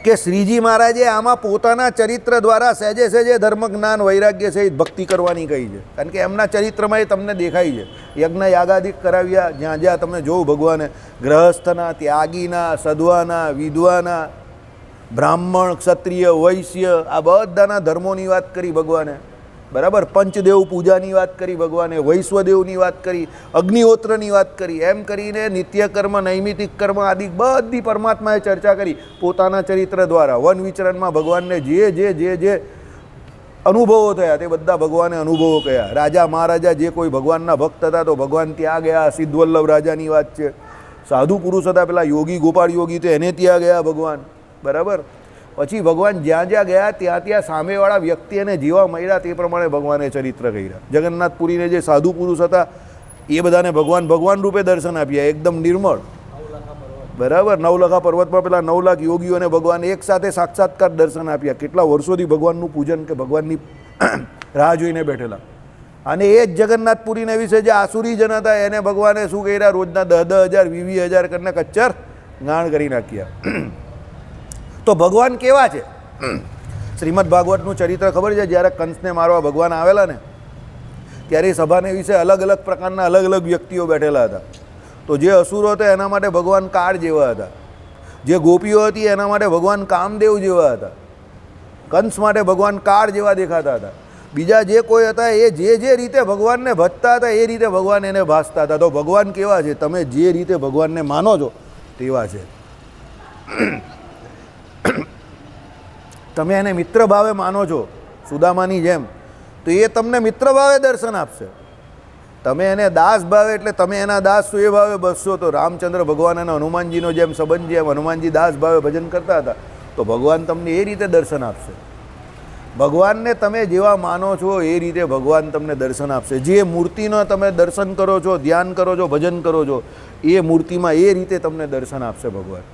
A: કે શ્રીજી મહારાજે આમાં પોતાના ચરિત્ર દ્વારા સહેજે સહેજે ધર્મ, જ્ઞાન, વૈરાગ્ય સહિત ભક્તિ કરવાની કહી છે. કારણ કે એમના ચરિત્રમાં એ તમને દેખાય છે. યજ્ઞ યાગાદિક કરાવ્યા, જ્યાં જ્યાં તમે જોવું ભગવાને ગ્રહસ્થના, ત્યાગીના, સદ્વાના, વિધવાના, બ્રાહ્મણ, ક્ષત્રિય, વૈશ્ય આ બધાના ધર્મોની વાત કરી ભગવાને. બરાબર, પંચદેવ પૂજાની વાત કરી ભગવાને, વૈશ્વદેવની વાત કરી, અગ્નિહોત્રની વાત કરી. એમ કરીને નિત્ય કર્મ, નૈમિતિક કર્મ આદિ બધી પરમાત્માએ ચર્ચા કરી પોતાના ચરિત્ર દ્વારા. વન વિચરણમાં ભગવાનને જે જે જે જે અનુભવો થયા તે બધા ભગવાને અનુભવો કયા. રાજા મહારાજા જે કોઈ ભગવાનના ભક્ત હતા તો ભગવાન ત્યાં ગયા. સિદ્ધવલ્લભ રાજાની વાત છે. સાધુ પુરુષ હતા પેલા યોગી, ગોપાળ યોગી, તો એને ત્યાં ગયા ભગવાન. બરાબર, પછી ભગવાન જ્યાં જ્યાં ગયા ત્યાં ત્યાં સામેવાળા વ્યક્તિ એને જેવા મળ્યા તે પ્રમાણે ભગવાને ચરિત્ર કર્યા. જગન્નાથપુરીને જે સાધુ પુરુષ હતા એ બધાને ભગવાન રૂપે દર્શન આપ્યા, એકદમ નિર્મળ. બરાબર, નવલખા પર્વતમાં પેલા 9 લાખ યોગીઓને ભગવાન એક સાથે સાક્ષાત્કાર દર્શન આપ્યા. કેટલા વર્ષોથી ભગવાનનું પૂજન કે ભગવાનની રાહ જોઈને બેઠેલા. અને એ જ જગન્નાથપુરીને વિશે જે આસુરીજન હતા એને ભગવાને શું કર્યા? રોજના 10,000 20,000 કરીને કચ્ચર ગાણ કરી નાખ્યા. તો ભગવાન કેવા છે? શ્રીમદ ભાગવતનું ચરિત્ર ખબર છે? જ્યારે કંસને મારવા ભગવાન આવેલા ને ત્યારે એ સભાને વિશે અલગ અલગ પ્રકારના અલગ અલગ વ્યક્તિઓ બેઠેલા હતા. તો જે અસુરો હતા એના માટે ભગવાન કાળ જેવા હતા, જે ગોપીઓ હતી એના માટે ભગવાન કામદેવ જેવા હતા, કંસ માટે ભગવાન કાળ જેવા દેખાતા હતા. બીજા જે કોઈ હતા એ જે જે રીતે ભગવાનને ભજતા હતા એ રીતે ભગવાન એને ભાસતા હતા. તો ભગવાન કેવા છે? તમે જે રીતે ભગવાનને માનો છો તેવા છે. તમે એને મિત્ર ભાવે માનો છો સુદામાની જેમ, તો એ તમને મિત્ર ભાવે દર્શન આપશે. તમે એને દાસ ભાવે એટલે તમે એના દાસ છો એ ભાવે બસશો તો રામચંદ્ર ભગવાન અને હનુમાનજીનો જેમ સંબંધ છે એમ હનુમાનજી દાસ ભાવે ભજન કરતા હતા તો ભગવાન તમને એ રીતે દર્શન આપશે. ભગવાનને તમે જેવા માનો છો એ રીતે ભગવાન તમને દર્શન આપશે. જે મૂર્તિનો તમે દર્શન કરો છો, ધ્યાન કરો છો, ભજન કરો છો એ મૂર્તિમાં એ રીતે તમને દર્શન આપશે ભગવાન.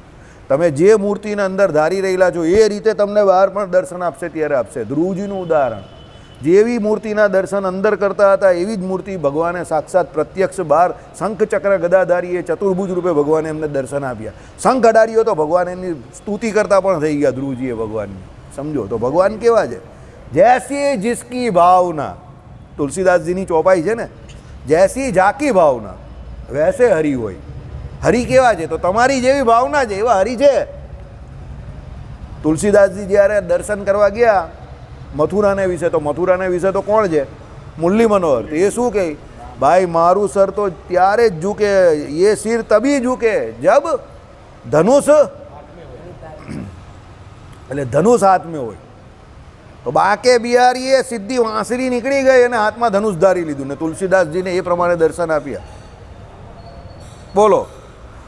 A: તમે જે મૂર્તિને અંદર ધારી રહેલા છો એ રીતે તમને બહાર પણ દર્શન આપશે ત્યારે આપશે. ધ્રુવજીનું ઉદાહરણ, જેવી મૂર્તિના દર્શન અંદર કરતા હતા એવી જ મૂર્તિ ભગવાને સાક્ષાત પ્રત્યક્ષ બહાર શંખ ચક્ર ગદાધારીએ ચતુર્ભુજ રૂપે ભગવાને એમને દર્શન આપ્યા. શંખ અડારીઓ તો ભગવાન એની સ્તુતિ કરતા પણ થઈ ગયા ધ્રુવજીએ ભગવાનની. સમજો તો ભગવાન કેવા છે? જૈસી જિસકી ભાવના, તુલસીદાસજીની ચોપાઈ છે ને, જૈસી જાકી ભાવના વૈસે હરિ હોય. હરિ કેવા છે? તો તમારી જેવી ભાવના છે એવા હરિ છે. તુલસીદાસજી જ્યારે દર્શન કરવા ગયા મથુરાને વિશે, તો મથુરાને વિશે તો કોણ છે? મુરલી મનોહર. એ શું કહે? ભાઈ મારું સર તો ત્યારે જ ઝૂકે, એ સિર તભી ઝૂકે જબ ધનુષ, એટલે ધનુષ હાથ में હોય. તો બાકે બિહારીએ સીધી વાંસળી નીકળી ગઈ અને હાથમાં ધનુષ ધારી લીધું ને તુલસીદાસજીને એ પ્રમાણે દર્શન આપ્યા. બોલો.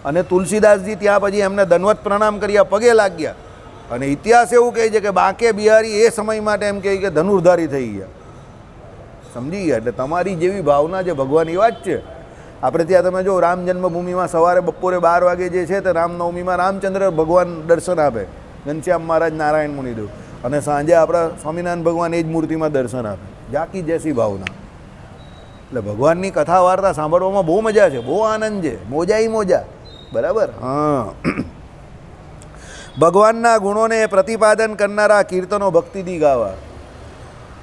A: અને તુલસીદાસજી ત્યાં પછી એમને દંડવત પ્રણામ કર્યા, પગે લાગ્યા. અને ઇતિહાસ એવું કહે છે કે બાંકે બિહારી એ સમય માટે એમ કહે કે ધનુર્ધારી થઈ ગયા. સમજી ગયા? એટલે તમારી જેવી ભાવના છે ભગવાન એ વાત છે. આપણે ત્યાં તમે જો રામ જન્મભૂમિમાં સવારે બપોરે 12 વાગે જે છે તે રામનવમીમાં રામચંદ્ર ભગવાન દર્શન આપે, ઘનશ્યામ મહારાજ, નારાયણ મુનિદેવ. અને સાંજે આપણા સ્વામિનારાયણ ભગવાન એ જ મૂર્તિમાં દર્શન આપે. જાકી જેસી ભાવના. એટલે ભગવાનની કથા વાર્તા સાંભળવામાં બહુ મજા છે, બહુ આનંદ છે, મોજાઈ મોજા. બરાબર? હા. ભગવાનના ગુણોને પ્રતિપાદન કરનારા કીર્તનો ભક્તિથી ગાવા.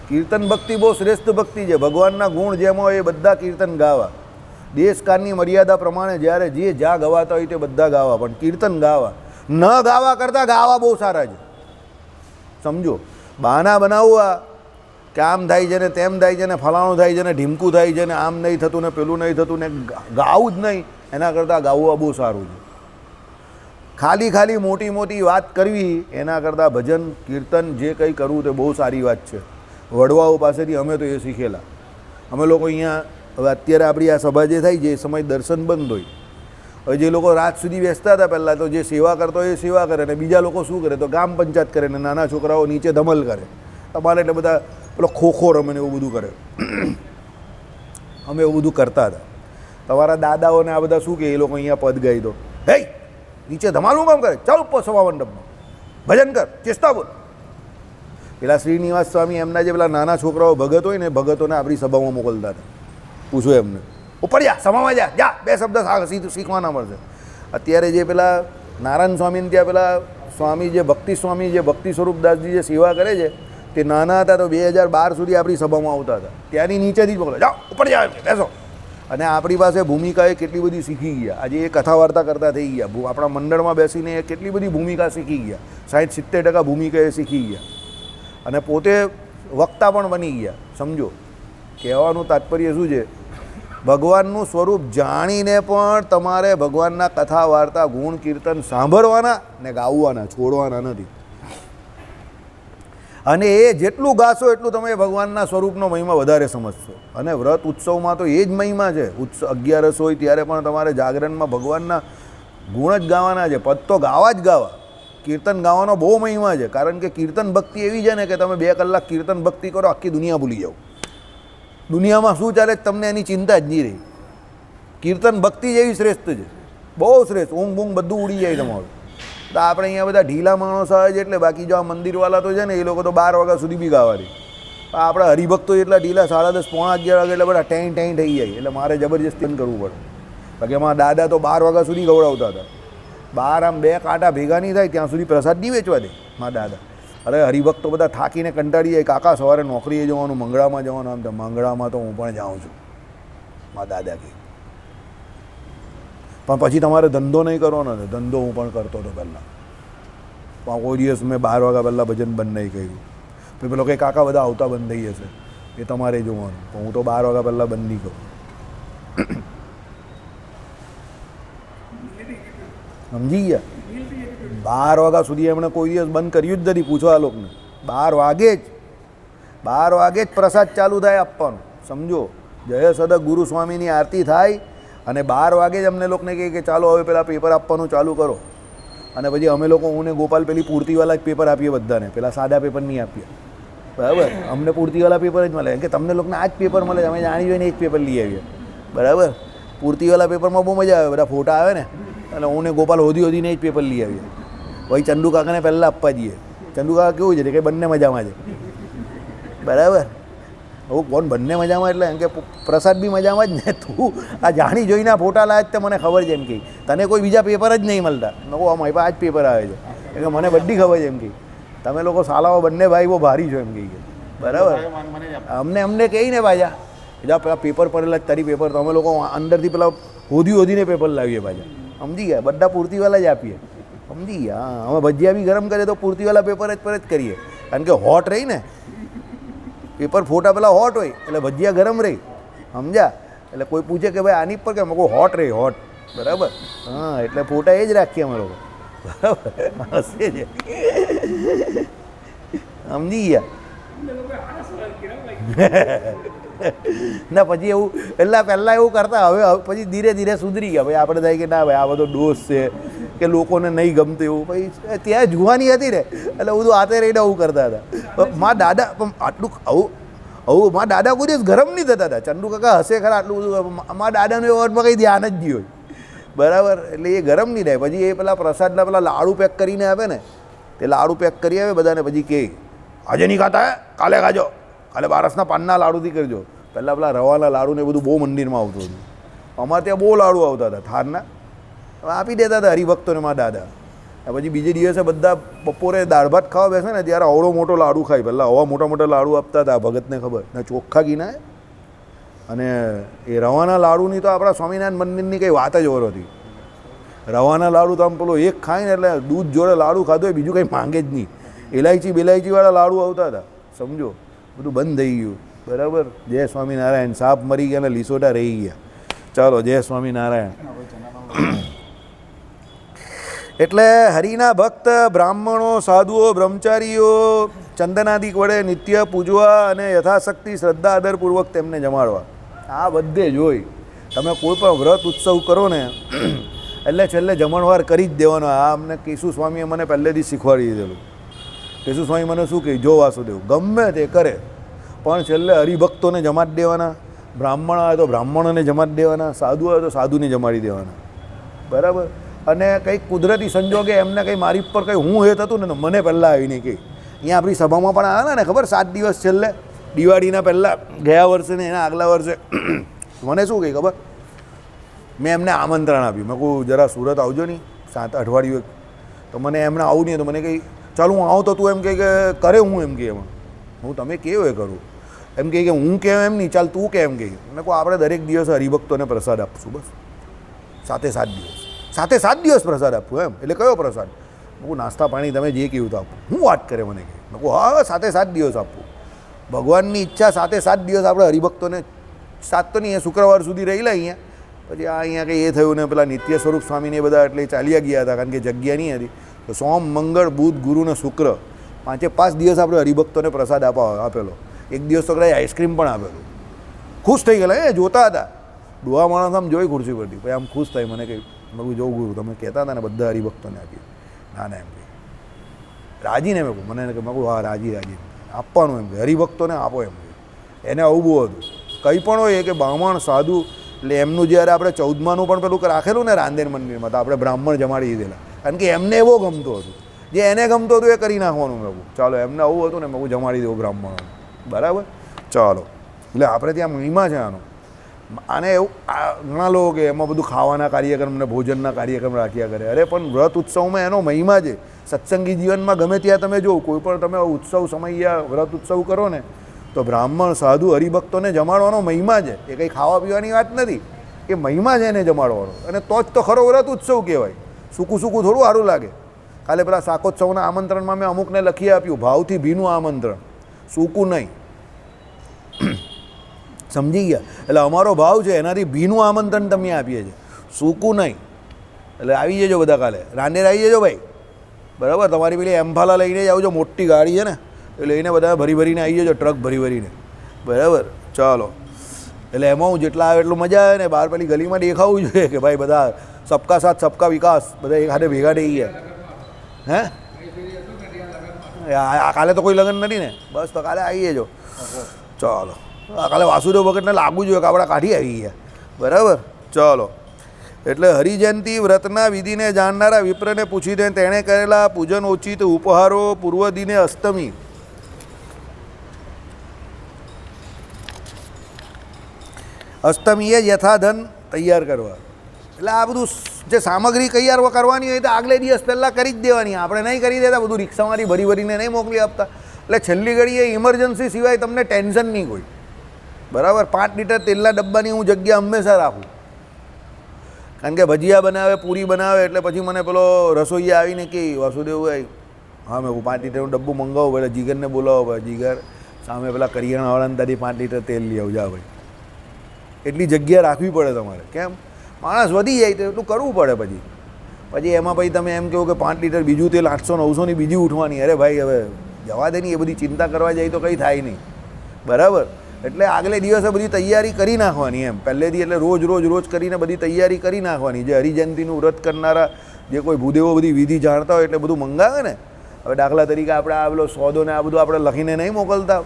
A: કીર્તન ભક્તિ બહુ શ્રેષ્ઠ ભક્તિ છે. ભગવાનના ગુણ જેમ હોય એ બધા કીર્તન ગાવા. દેશકાળની મર્યાદા પ્રમાણે જ્યારે જે જ્યાં ગવાતા હોય તે બધા ગાવા, પણ કીર્તન ગાવા. ન ગાવા કરતાં ગાવા બહુ સારા છે. સમજો? બહાના બનાવવા કે આમ થાય છે ને તેમ થાય છે ને ફલાણું થાય છે ને ઢીમકું થાય છે ને આમ નહીં થતું ને પેલું નહીં થતું ને ગાવું જ નહીં, એના કરતાં ગાવું બહુ સારું છે. ખાલી મોટી મોટી વાત કરવી એના કરતાં ભજન કીર્તન જે કંઈ કરવું તે બહુ સારી વાત છે. વડવાઓ પાસેથી અમે તો એ શીખેલા. અમે લોકો અહીંયા હવે અત્યારે આપણી આ સભા જે થાય છે એ સમય દર્શન બંધ હોય. હવે જે લોકો રાત સુધી બેસતા હતા પહેલાં, તો જે સેવા કરતો હોય એ સેવા કરે, અને બીજા લોકો શું કરે તો ગામ પંચાયત કરે ને નાના છોકરાઓ નીચે ધમલ કરે. તમારે એટલે બધા પેલો ખોખો રમે ને એવું બધું કરે. અમે એવું બધું કરતા હતા. તમારા દાદાઓને આ બધા શું કે એ લોકો અહીંયા પદ ગાઈ દો, હે નીચે ધમાલું કામ કરે, ચાલ ઉપર સભા મંડપમાં ભજન કર, ચેષ્ટા બોલ. પેલા શ્રીનિવાસ સ્વામી એમના જે પેલા નાના છોકરાઓ ભગત હોય ને, ભગતોને આપણી સભામાં મોકલતા હતા. પૂછો એમને, ઉપર જા, સભામાં જા, 2 શબ્દ શીખવાના મળશે. અત્યારે જે પેલા નારાયણ સ્વામીને ત્યાં પેલા સ્વામી જે ભક્તિ સ્વામી જે ભક્તિ સ્વરૂપદાસજી જે સેવા કરે છે, તે નાના હતા તો 2012 સુધી આપણી સભામાં આવતા હતા. ત્યાંની નીચેથી જ મોકલે, જાઓ ઉપર જાઓ, બેસો. અને આપણી પાસે ભૂમિકા એ કેટલી બધી શીખી ગયા. આજે એ કથા વાર્તા કરતા થઈ ગયા. આપણા મંડળમાં બેસીને એ કેટલી બધી ભૂમિકા શીખી ગયા. 60-70% ભૂમિકા એ શીખી ગયા. અને પોતે વક્તા પણ બની ગયા. સમજો? કહેવાનું તાત્પર્ય શું છે? ભગવાનનું સ્વરૂપ જાણીને પણ તમારે ભગવાનના કથા વાર્તા ગુણ કીર્તન સાંભળવાના ને ગાવવાના, છોડવાના નથી. અને એ જેટલું ગાશો એટલું તમે ભગવાનના સ્વરૂપનો મહિમા વધારે સમજશો. અને વ્રત ઉત્સવમાં તો એ જ મહિમા છે. 11 હોય ત્યારે પણ તમારે જાગરણમાં ભગવાનના ગુણ જ ગાવાના છે. પદ તો ગાવા જ ગાવા. કીર્તન ગાવાનો બહુ મહિમા છે. કારણ કે કીર્તન ભક્તિ એવી છે ને કે તમે 2 કલાક કીર્તન ભક્તિ કરો, આખી દુનિયા ભૂલી જાઓ. દુનિયામાં શું ચાલે તમને એની ચિંતા જ નહીં રહી. કીર્તન ભક્તિ જ એવી શ્રેષ્ઠ છે, બહુ શ્રેષ્ઠ. ઊંઘ બધું ઉડી જાય તમારું. તો આપણે અહીંયા બધા ઢીલા માણસ આવે છે એટલે. બાકી જો આ મંદિરવાળા તો છે ને એ લોકો તો 12 વાગ્યા સુધી બી ગાવા દે. આપણા હરિભક્તો એટલા ઢીલા, 10:30 પોણા 11 વાગે એટલે બધા ટેં થઈ જાય. એટલે મારે જબરજસ્તી કરવું પડે. બાકી અમારા દાદા તો 12 વાગ્યા સુધી ગવડાવતા હતા. 12 આમ 2 કાંટા ભેગા નહીં થાય ત્યાં સુધી પ્રસાદ નહીં વેચવા દે મારા દાદા. અરે હરિભક્તો બધા થાકીને કંટાળી જાય. કાકા સવારે નોકરીએ જવાનું, મંગળામાં જવાનું. આમ તો મંગળામાં તો હું પણ જાઉં છું, મારા દાદા કહે. પણ પછી તમારે ધંધો નહીં કરવાનો ને. ધંધો હું પણ કરતો હતો પહેલાં. પણ કોઈ દિવસ મેં 12 વાગ્યા પહેલાં ભજન બંધ નહીં કર્યું. પછી પેલો કંઈ કાકા બધા આવતા બંધ થઈ જશે, એ તમારે જોવાનું. પણ હું તો 12 વાગ્યા પહેલાં બંધ નહીં કરું. સમજી ગયા? 12 વાગ્યા સુધી એમણે કોઈ દિવસ બંધ કર્યું જ નથી. પૂછો આ લોકોને. 12 વાગે જ પ્રસાદ ચાલુ થાય આપવાનું. સમજો? જય સદક ગુરુ સ્વામીની આરતી થાય અને 12 વાગે જ અમને લોકોને કહે કે ચાલો હવે પેલા પેપર આપવાનું ચાલુ કરો. અને પછી અમે લોકો હું ને ગોપાલ પેલી પૂર્તિવાળા જ પેપર આપીએ બધાને. પેલા સાદા પેપર નહીં આપીએ. બરાબર? અમને પૂર્તિવાળા પેપર જ મળે. કે તમને લોકોને આ જ પેપર મળે, અમે જાણી જોઈને એ જ પેપર લઈ આવીએ. બરાબર? પૂર્તિવાળા પેપરમાં બહુ મજા આવે. બધા ફોટા આવે ને, અને હું ને ગોપાલ હોદીને જ પેપર લઈ આવીએ. ભાઈ ચંદુ કાકાને પહેલાં આપવા જઈએ. ચંદુ કાકા કેવું છે કે બંને મજામાં છે. બરાબર? હું કોણ બંને મજામાં? એટલે એમ કે પ્રસાદ બી મજામાં જ ને. તું આ જાણી જોઈને ફોટા લાવે જ તે મને ખબર છે એમ કે તને કોઈ બીજા પેપર જ નહીં મળતા. લોકો અમારી પાસે આ જ પેપર આવે છે. એટલે મને બધી ખબર છે એમ કે તમે લોકો સાલાઓ બંને ભાઈ બહુ ભારી છો એમ કહી. બરાબર? અમને કહી ને પાછા જા પેલા પેપર પડેલા તારી પેપર. તો અમે લોકો અંદરથી પેલા હોદીને પેપર લાવીએ પાછા. સમજી ગયા? બધા પૂર્તિવાળા જ આપીએ. સમજી ગયા? હા. અમે ભજીયા બી ગરમ કરીએ તો પૂર્તિવાળા પેપર જ કરીએ. કારણ કે હોટ રહી ને પેપર, ફોટા પેલા હોટ હોય એટલે ભજીયા ગરમ રહી. સમજ્યા? એટલે કોઈ પૂછે કે ભાઈ આની પર કે કોઈ હોટ રહી, હોટ. બરાબર? હા. એટલે ફોટા એ જ રાખીએ અમે લોકો. બરાબર? હશે છે. સમજી ગયા? ના પછી એવું પહેલાં એવું કરતા, હવે પછી ધીરે ધીરે સુધરી ગયા. ભાઈ આપણે થાય કે ના ભાઈ આ બધો દોષ છે કે લોકોને નહીં ગમતું એવું. ભાઈ ત્યાં જુવાની હતી ને એટલે બધું હાથે રહીને આવું કરતા હતા. મા દાદા આટલું આવું મા દાદા કોઈ દિવસ ગરમ નહીં થતા હતા. ચંદુ કાકા હશે ખરા આટલું બધું, મા દાદાનું એ વાતમાં કંઈ ધ્યાન જ નહીં હોય, બરાબર. એટલે એ ગરમ નહીં થાય. પછી એ પેલા પ્રસાદના પેલા લાડુ પેક કરીને આવે ને, તે લાડુ પેક કરી આવે બધાને, પછી કે આજે નહીં ખાતા હે, કાલે ખાજો, કાલે બારસના પાનના લાડુથી કરજો. પહેલાં પેલા રવાના લાડુ ને બધું બહુ મંદિરમાં આવતું હતું. અમારે ત્યાં બહુ લાડુ આવતા હતા થારના, આપી દેતા હતા હરિભક્તોને મા દાદા. પછી બીજે દિવસે બધા બપોરે દાળ ભાત ખાવા બેસે ને ત્યારે અવળો મોટો લાડુ ખાય. પહેલાં આવા મોટા મોટા લાડુ આપતા હતા ભગતને ખબર ને, ચોખ્ખા ઘીના. અને એ રવાના લાડુની તો આપણા સ્વામિનારાયણ મંદિરની કંઈ વાત જ ઓર હતી. રવાના લાડુ તો આમ પેલો એક ખાય ને એટલે દૂધ જોડે લાડુ ખાધો હોય બીજું કંઈ માંગે જ નહીં. ઇલાયચીવાળા લાડુ આવતા હતા, સમજો. બધું બંધ થઈ ગયું, બરાબર. જય સ્વામિનારાયણ. સાપ મરી ગયા ને લીસોટા રહી ગયા. ચાલો, જય સ્વામિનારાયણ. એટલે હરિના ભક્ત બ્રાહ્મણો, સાધુઓ, બ્રહ્મચારીઓ ચંદનાદિક વડે નિત્ય પૂજવા અને યથાશક્તિ શ્રદ્ધા આદરપૂર્વક તેમને જમાડવા. આ બધે જોઈ તમે કોઈ પણ વ્રત ઉત્સવ કરો ને એટલે છેલ્લે જમણવાર કરી જ દેવાનો. આ અમને કેશુ સ્વામીએ મને પહેલેથી શીખવાડી દીધેલું. કેશુ સ્વામી મને શું કહે, જો વાસુદેવ ગમે તે કરે પણ છેલ્લે હરિભક્તોને જમાડી દેવાના. બ્રાહ્મણ આવે તો બ્રાહ્મણોને જમાડી દેવાના, સાધુ આવે તો સાધુને જમાડી દેવાના, બરાબર. અને કંઈક કુદરતી સંજોગે એમને કંઈ મારી પર કંઈ હું હેત હતું ને મને પહેલાં આવીને કહી. અહીંયા આપણી સભામાં પણ આવ્યા ને ખબર, 7 દિવસ છેલ્લે દિવાળીના પહેલાં ગયા વર્ષે ને એના આગલા વર્ષે મને શું કહી ખબર, મેં એમને આમંત્રણ આપ્યું. મેં કહું જરા સુરત આવજો નહીં 7 અઠવાડિયું. તો મને એમને આવું નહીં, તો મને કહી ચાલ હું આવું તો તું એમ કહે કે કરે હું એમ કહે. એમાં હું તમે કેવું એ કરું એમ કહે કે હું કેમ એમ નહીં, ચાલ તું કેમ કહે. મેં કહું આપણે દરેક દિવસે હરિભક્તોને પ્રસાદ આપશું, બસ 7 દિવસ 7 દિવસ પ્રસાદ આપવું. એમ એટલે કયો પ્રસાદ? મેં કહું નાસ્તા પાણી તમે જે કહ્યું તો આપવું. હું વાત કરે મને કહે. મેં કહું હા 7 દિવસ આપવું. ભગવાનની ઈચ્છા 7 દિવસ આપણે હરિભક્તોને, 7 તો નહીં એ શુક્રવાર સુધી રહેલા અહીંયા. પછી આ અહીંયા કંઈ એ થયું ને પેલા નિત્ય સ્વરૂપ સ્વામીને એ બધા એટલે ચાલ્યા ગયા હતા કારણ કે જગ્યા નહીં હતી. તો સોમ, મંગળ, બુધ, ગુરુ ને શુક્ર 5 દિવસ આપણે હરિભક્તોને પ્રસાદ આપેલો. એક દિવસ તો કદાચ આઈસ્ક્રીમ પણ આપેલું. ખુશ થઈ ગયેલા એ જોતા હતા. ડોહા માણસ આમ જોઈ ખુરશી પરથી પછી આમ ખુશ થાય. મને કંઈ મેં જોઉં ગુરુ તમે કહેતા હતા ને બધા હરિભક્તોને આપી. ના ના એમ કહે રાજીને મેં કહું મને મેં કહું હા રાજી આપવાનું એમ કે હરિભક્તોને આપો એમ કે. એને આવું બહુ હતું. કંઈ પણ હોય કે બ્રાહ્મણ સાધુ એટલે એમનું જ્યારે આપણે 14માનું પણ પેલું રાખેલું ને રાંદેર મંદિરમાં, તો આપણે બ્રાહ્મણ જમાડી દીધેલા કારણ કે એમને એવો ગમતું હતું. જે એને ગમતું હતું એ કરી નાખવાનું. મેં કહું ચાલો એમને આવું હતું ને મેં કહું જમાડી દેવું બ્રાહ્મણોને, બરાબર. ચાલો એટલે આપણે ત્યાં મહિમા છે આનો. આને એવું ઘણા લોકો કે એમાં બધું ખાવાના કાર્યક્રમ ને ભોજનના કાર્યક્રમ રાખ્યા કરે. અરે પણ વ્રત ઉત્સવમાં એનો મહિમા છે. સત્સંગી જીવનમાં ગમે ત્યાં તમે જો કોઈ પણ તમે ઉત્સવ સમય વ્રત ઉત્સવ કરો ને તો બ્રાહ્મણ, સાધુ, હરિભક્તોને જમાડવાનો મહિમા છે. એ કંઈ ખાવા પીવાની વાત નથી, એ મહિમા છે એને જમાડવાનો. અને તો જ તો ખરો વ્રત ઉત્સવ કહેવાય. સૂકું સૂકું થોડું સારું લાગે. કાલે પેલા શાકોત્સવના આમંત્રણમાં મેં અમુકને લખી આપ્યું ભાવથી ભીનું આમંત્રણ, સૂકું નહીં. સમજી ગયા? એટલે અમારો ભાવ છે એનાથી ભીનું આમંત્રણ તમે આપીએ છીએ, સૂકું નહીં. એટલે આવી જજો બધા કાલે રાંદેર આવી જજો ભાઈ, બરાબર. તમારી પેલી એમ્ફાલા લઈને જ આવજો, મોટી ગાડી છે ને એ લઈને બધા ભરીને આવી જજો, ટ્રક ભરીને, બરાબર. ચાલો એટલે એમાં હું જેટલા આવે એટલું મજા આવે ને. બહાર પેલી ગલીમાં દેખાવું જોઈએ કે ભાઈ બધા સબકા સાથ સબકા વિકાસ, બધા એક હાથે ભેગા થઈ ગયા. હે કાલે તો કોઈ લગ્ન નથી ને, બસ તો કાલે આવી જજો. ચાલો કાલે વાસુદેવ ભગતને લાગવું જોઈએ કે આપણા કાઢી આવી ગયા, બરાબર. ચાલો એટલે હરિજયંતિ વ્રતના વિધિને જાણનારા વિપ્રને પૂછી દે તેણે કરેલા પૂજન ઉચિત ઉપહારો પૂર્વ દિને અષ્ટમી. અષ્ટમીએ યથાધન તૈયાર કરવા. એટલે આ બધું જે સામગ્રી તૈયાર કરવાની હોય તો આગલે દિવસ પહેલાં કરી જ દેવાની. આપણે નહીં કરી દેતા, બધું રિક્ષામાંથી ભરીને નહીં મોકલી આપતા. એટલે છેલ્લી ઘડીએ ઇમરજન્સી સિવાય તમને ટેન્શન નહીં કોઈ, બરાબર. 5 લીટર તેલના ડબ્બાની હું જગ્યા હંમેશા રાખું. કારણ કે ભજીયા બનાવે, પૂરી બનાવે એટલે પછી મને પેલો રસોઈયા આવીને કે વાસુદેવભાઈ હા મેં 5 લીટરનું ડબ્બું મંગાવું, પહેલાં જીગરને બોલાવો, ભાઈ જીગર સામે પેલા કરિયાણાવાળાને ત્યાંથી 5 લીટર તેલ લઈ આવજા ભાઈ. એટલી જગ્યા રાખવી પડે તમારે. કેમ? માણસ વધી જાય તો એટલું કરવું પડે. પછી એમાં પછી તમે એમ કહો કે 5 લીટર બીજું તેલ 800-900ની બીજી ઉઠવાની. અરે ભાઈ હવે જવા દે નહીં, એ બધી ચિંતા કરવા જાય તો કંઈ થાય નહીં, બરાબર. એટલે આગલે દિવસે બધી તૈયારી કરી નાખવાની એમ પહેલેથી, એટલે રોજ રોજ રોજ કરીને બધી તૈયારી કરી નાખવાની. જે હરિજયંતીનું વ્રત કરનારા જે કોઈ ભૂદેવો બધી વિધિ જાણતા હોય એટલે બધું મંગાવે ને. હવે દાખલા તરીકે આપણે આ પેલો સોદો ને આ બધું આપણે લખીને નહીં મોકલતા,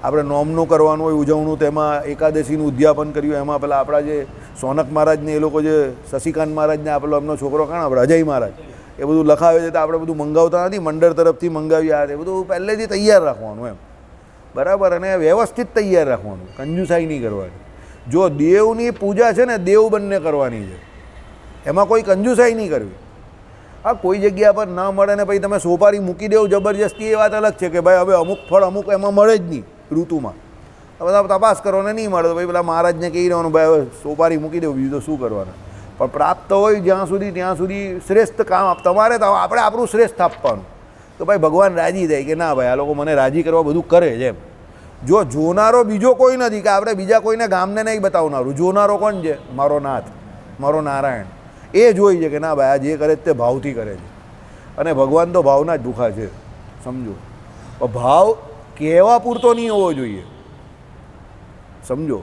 A: આપણે નોમનું કરવાનું હોય ઉજવણું, તેમાં એકાદશીનું ઉદ્યાપન કર્યું, એમાં પેલા આપણા જે સોનક મહારાજને એ લોકો જે શશિકાંત મહારાજને આપેલો એમનો છોકરો કાણ આપણે અજય મહારાજ એ બધું લખાવે છે. તો આપણે બધું મંગાવતા નથી, મંડળ તરફથી મંગાવી આ તે બધું પહેલેથી તૈયાર રાખવાનું એમ, બરાબર. અને વ્યવસ્થિત તૈયાર રાખવાનું, કંજુસાઈ નહીં કરવાની. જો દેવની પૂજા છે ને દેવ બંને કરવાની છે, એમાં કોઈ કંજુસાઈ નહીં કરવી. હા, કોઈ જગ્યા પર ન મળે ને પછી તમે સોપારી મૂકી દેવ જબરજસ્તી, એ વાત અલગ છે કે ભાઈ હવે અમુક ફળ અમુક એમાં મળે જ નહીં ઋતુમાં, બધા તપાસ કરો ને નહીં મળે તો ભાઈ પેલા મહારાજને કહી દેવાનું ભાઈ હવે સોપારી મૂકી દેવું, બીજું તો શું કરવાના. પણ પ્રાપ્ત હોય જ્યાં સુધી ત્યાં સુધી શ્રેષ્ઠ કામ તમારે તો આપણે આપણું શ્રેષ્ઠ આપવાનું. તો ભાઈ ભગવાન રાજી થાય કે ના ભાઈ આ લોકો મને રાજી કરવા બધું કરે છે એમ. જો જોનારો બીજો કોઈ નથી, કે આપણે બીજા કોઈને ગામને નહીં બતાવનારું, જોનારો કોણ છે? મારો નાથ, મારો નારાયણ. એ જોઈ છે કે ના ભાઈ આ જે કરે તે ભાવથી કરે છે, અને ભગવાન તો ભાવના જ ભૂખા છે, સમજો. ભાવ કહેવા પૂરતો નહીં હોવો જોઈએ, સમજો.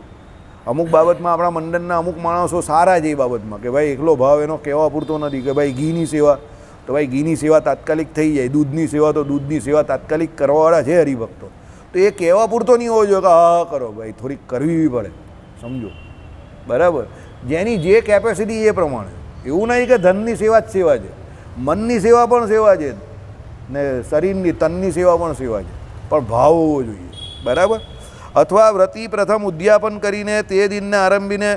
A: અમુક બાબતમાં આપણા મંડળના અમુક માણસો સારા છે એ બાબતમાં, કે ભાઈ એકલો ભાવ એનો કહેવા પૂરતો નથી. કે ભાઈ ઘીની સેવા તો ભાઈ ઘીની સેવા તાત્કાલિક થઈ જાય, દૂધની સેવા તો દૂધની સેવા તાત્કાલિક કરવાવાળા છે હરિભક્તો. તો એ કહેવા પૂરતો નહીં હોવો જોઈએ કે હા કરો ભાઈ, થોડીક કરવી પડે, સમજો, બરાબર. જેની જે કેપેસિટી એ પ્રમાણે. એવું નહીં કે ધનની સેવા જ સેવા છે, મનની સેવા પણ સેવા છે, ને શરીરની તનની સેવા પણ સેવા છે, પણ ભાવ હોવો જોઈએ, બરાબર. અથવા વ્રતિ પ્રથમ ઉદ્યાપન કરીને તે દિનને આરંભીને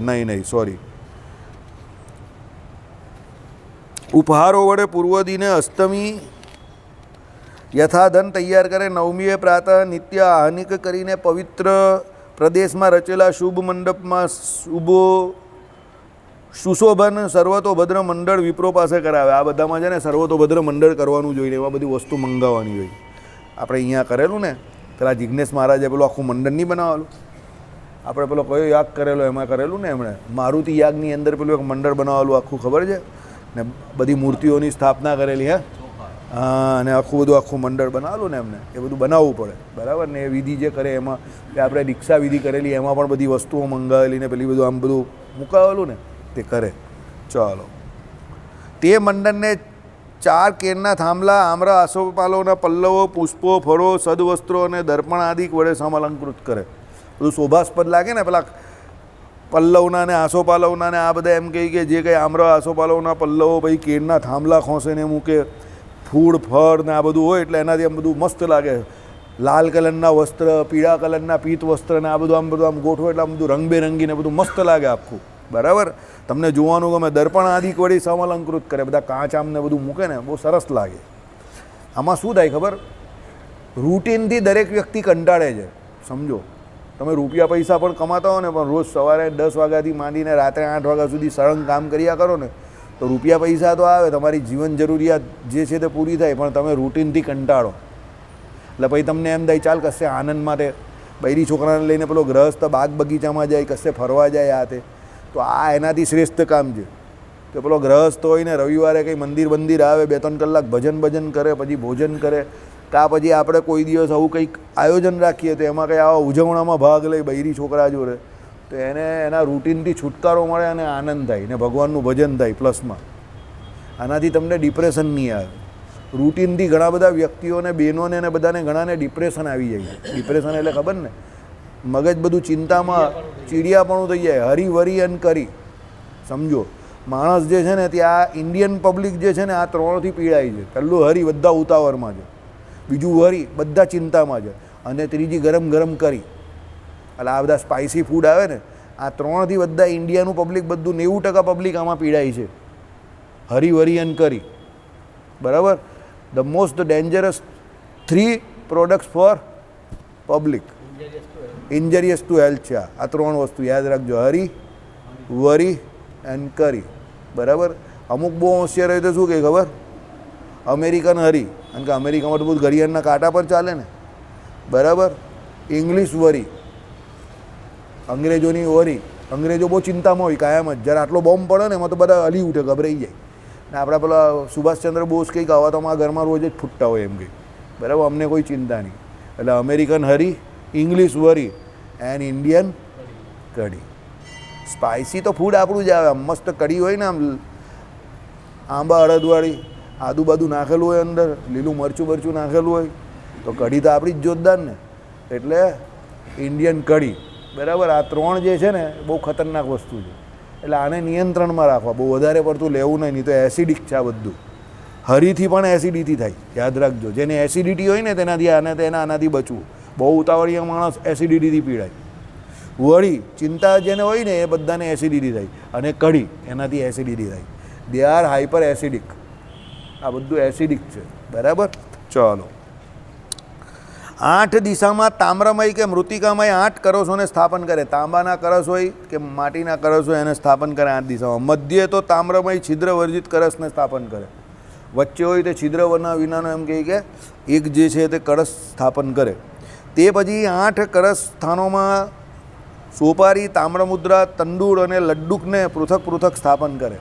A: નહીં સોરી ઉપહારો વડે પૂર્વ દિને અષ્ટમી યથાધન તૈયાર કરે. નવમીએ પ્રાતઃ નિત્ય આહનિક કરીને પવિત્ર પ્રદેશમાં રચેલા શુભ મંડપમાં સુશોભન સર્વતોભદ્ર મંડળ વિપ્રો પાસે કરાવે. આ બધામાં છે ને સર્વતોભદ્ર મંડળ કરવાનું જોઈએ, એમાં બધી વસ્તુ મંગાવવાની હોય. આપણે અહીંયા કરેલું ને પેલા જિજ્ઞેશ મહારાજે પેલું આખું મંડળ નહીં બનાવેલું, આપણે પેલો કયો યાગ કરેલો એમાં કરેલું ને એમણે મારુતિ યાગની અંદર પેલું એક મંડળ બનાવેલું આખું, ખબર છે ને? બધી મૂર્તિઓની સ્થાપના કરેલી. હા, અને આખું મંડળ બનાવેલું ને એમને, એ બધું બનાવવું પડે, બરાબર ને. એ વિધિ જે કરે એમાં આપણે દીક્ષા વિધિ કરેલી, એમાં પણ બધી વસ્તુઓ મંગાવેલી ને પેલી બધું આમ બધું મુકાવેલું ને તે કરે. ચાલો, તે મંડળને 4 કેરના થાંભલા, આમ્ર, આસોપાલોના પલ્લવો, પુષ્પો, ફળો, સદવસ્ત્રો અને દર્પણ આદિ વડે સમઅલંકૃત કરે. બધું શોભાસ્પદ લાગે ને પેલા પલ્લવના ને આસોપાલવના ને આ બધા એમ કહે કે જે કંઈ આમ્ર આસોપાલવના પલ્લવો પછી કેરના થાંભલા ખોંસે મૂકે, ફૂડ ફળ ને આ બધું હોય એટલે એનાથી આમ બધું મસ્ત લાગે. લાલ કલરના વસ્ત્ર, પીળા કલરના પીત વસ્ત્ર ને આ બધું આમ ગોઠવો એટલે આમ બધું રંગબેરંગી ને બધું મસ્ત લાગે આખું, બરાબર. તમને જોવાનું ગમે. દર્પણ આદિ વળી સમઅલંકૃત કરે, બધા કાચ આમને બધું મૂકે ને બહુ સરસ લાગે. આમાં શું થાય ખબર? રૂટીનથી દરેક વ્યક્તિ કંટાળે છે, સમજો. તમે રૂપિયા પૈસા પણ કમાતા હો ને, પણ રોજ સવારે 10 વાગ્યાથી માંડીને રાત્રે 8 વાગ્યા સુધી સળંગ કામ કર્યા કરો ને, તો રૂપિયા પૈસા તો આવે, તમારી જીવન જરૂરિયાત જે છે તે પૂરી થાય, પણ તમે રૂટીનથી કંટાળો. એટલે પછી તમને એમ થાય ચાલ કશે આનંદ માટે બૈરી છોકરાને લઈને પેલો ગ્રહસ્થ બાગ બગીચામાં જાય, કશે ફરવા જાય, આ તે. તો આ એનાથી શ્રેષ્ઠ કામ છે કે પેલો ગ્રહસ્થ હોય ને રવિવારે કંઈ મંદિર આવે, 2-3 કલાક ભજન કરે, પછી ભોજન કરે. કાં પછી આપણે કોઈ દિવસ આવું કંઈક આયોજન રાખીએ તો એમાં કંઈ આવા ઉજવણામાં ભાગ લઈ બૈરી છોકરા જોડે, તો એને એના રૂટીનથી છુટકારો મળે અને આનંદ થાય ને ભગવાનનું ભજન થાય પ્લસમાં. આનાથી તમને ડિપ્રેશન નહીં આવે. રૂટીનથી ઘણા બધા વ્યક્તિઓને, બહેનોને અને બધાને ઘણાને ડિપ્રેશન આવી જાય. ડિપ્રેશન એટલે ખબર ને, મગજ બધું ચિંતામાં ચીડિયાપણું થઈ જાય, હરી અન કરી, સમજો. માણસ જે છે ને ત્યાં ઇન્ડિયન પબ્લિક જે છે ને આ 3થી પીડાય છે. પહેલું હરી, બધા ઉતાવળમાં છે. બીજું વરી, બધા ચિંતામાં છે. અને ત્રીજી ગરમ કરી. એટલે આ બધા સ્પાઇસી ફૂડ આવે ને, આ 3થી બધા ઇન્ડિયાનું પબ્લિક બધું 90% પબ્લિક આમાં પીડાય છે, હરી અન કરી, બરાબર. The most dangerous 3 products for public, injurious to health છે. આ 3 વસ્તુ યાદ રાખજો, હરી, વરી એન્ડ કરી, બરાબર. અમુક બહુ હોશિયાર હોય તો શું કહે ખબર? અમેરિકન હરી, કારણ કે અમેરિકામાં તો બધું ઘડિયાળના કાંટા પર ચાલે ને, બરાબર. ઇંગ્લિશ વરી, અંગ્રેજોની વરી. અંગ્રેજો બહુ ચિંતામાં હોય કાયમ જ. જ્યારે આટલો બોમ્બ પડે ને એમાં તો બધા હલી ઉઠે, ગભરાઈ જાય. ને આપણા પેલા સુભાષચંદ્ર બોઝ કંઈક આવા તો અમારા ઘરમાં રોજ જ ફૂટતા હોય એમ કંઈ, બરાબર, અમને કોઈ ચિંતા નહીં. એટલે American Hari, English worry and Indian kadhi. Spicy તો ફૂડ આપણું જ આવે. આમ મસ્ત કઢી હોય ને, આમ આંબા અડદવાળી, આદુ બાદુ નાખેલું હોય અંદર, લીલું મરચું બરચું નાખેલું હોય, તો કઢી તો આપણી જ જોરદાર ને. એટલે ઇન્ડિયન કઢી, બરાબર. આ 3 જે છે ને બહુ ખતરનાક વસ્તુ છે. એટલે આને નિયંત્રણમાં રાખવા, બહુ વધારે પડતું લેવું નહીં તો એસિડિક છે આ બધું. હરીથી પણ એસિડિટી થાય, યાદ રાખજો. જેને એસિડિટી હોય ને તેનાથી આનાથી બચવું. બહુ ઉતાવળીયા માણસ એસિડિટીથી પીડાય. વળી ચિંતા જેને હોય ને એ બધાને એસિડિટી થાય. અને કઢી એનાથી એસિડિટી થાય. They are hyper acidic. આ બધું એસિડિક છે, બરાબર. ચાલો, 8 દિશામાં તામ્રમય કે મૃતિકામય 8 કળશોને સ્થાપન કરે. તાંબાના કળશ હોય કે માટીના કળશ હોય એને સ્થાપન કરે 8 દિશામાં. મધ્ય તો તામ્રમય છિદ્ર વર્જિત કળશને સ્થાપન કરે. વચ્ચે હોય તે છિદ્ર વિનાનો એમ કહે કે એક જે છે તે કળશ સ્થાપન કરે. તે પછી 8 કળશ સ્થાનોમાં સોપારી, તામ્રમુદ્રા, તંદૂળ અને લડ્ડુકને પૃથક સ્થાપન કરે.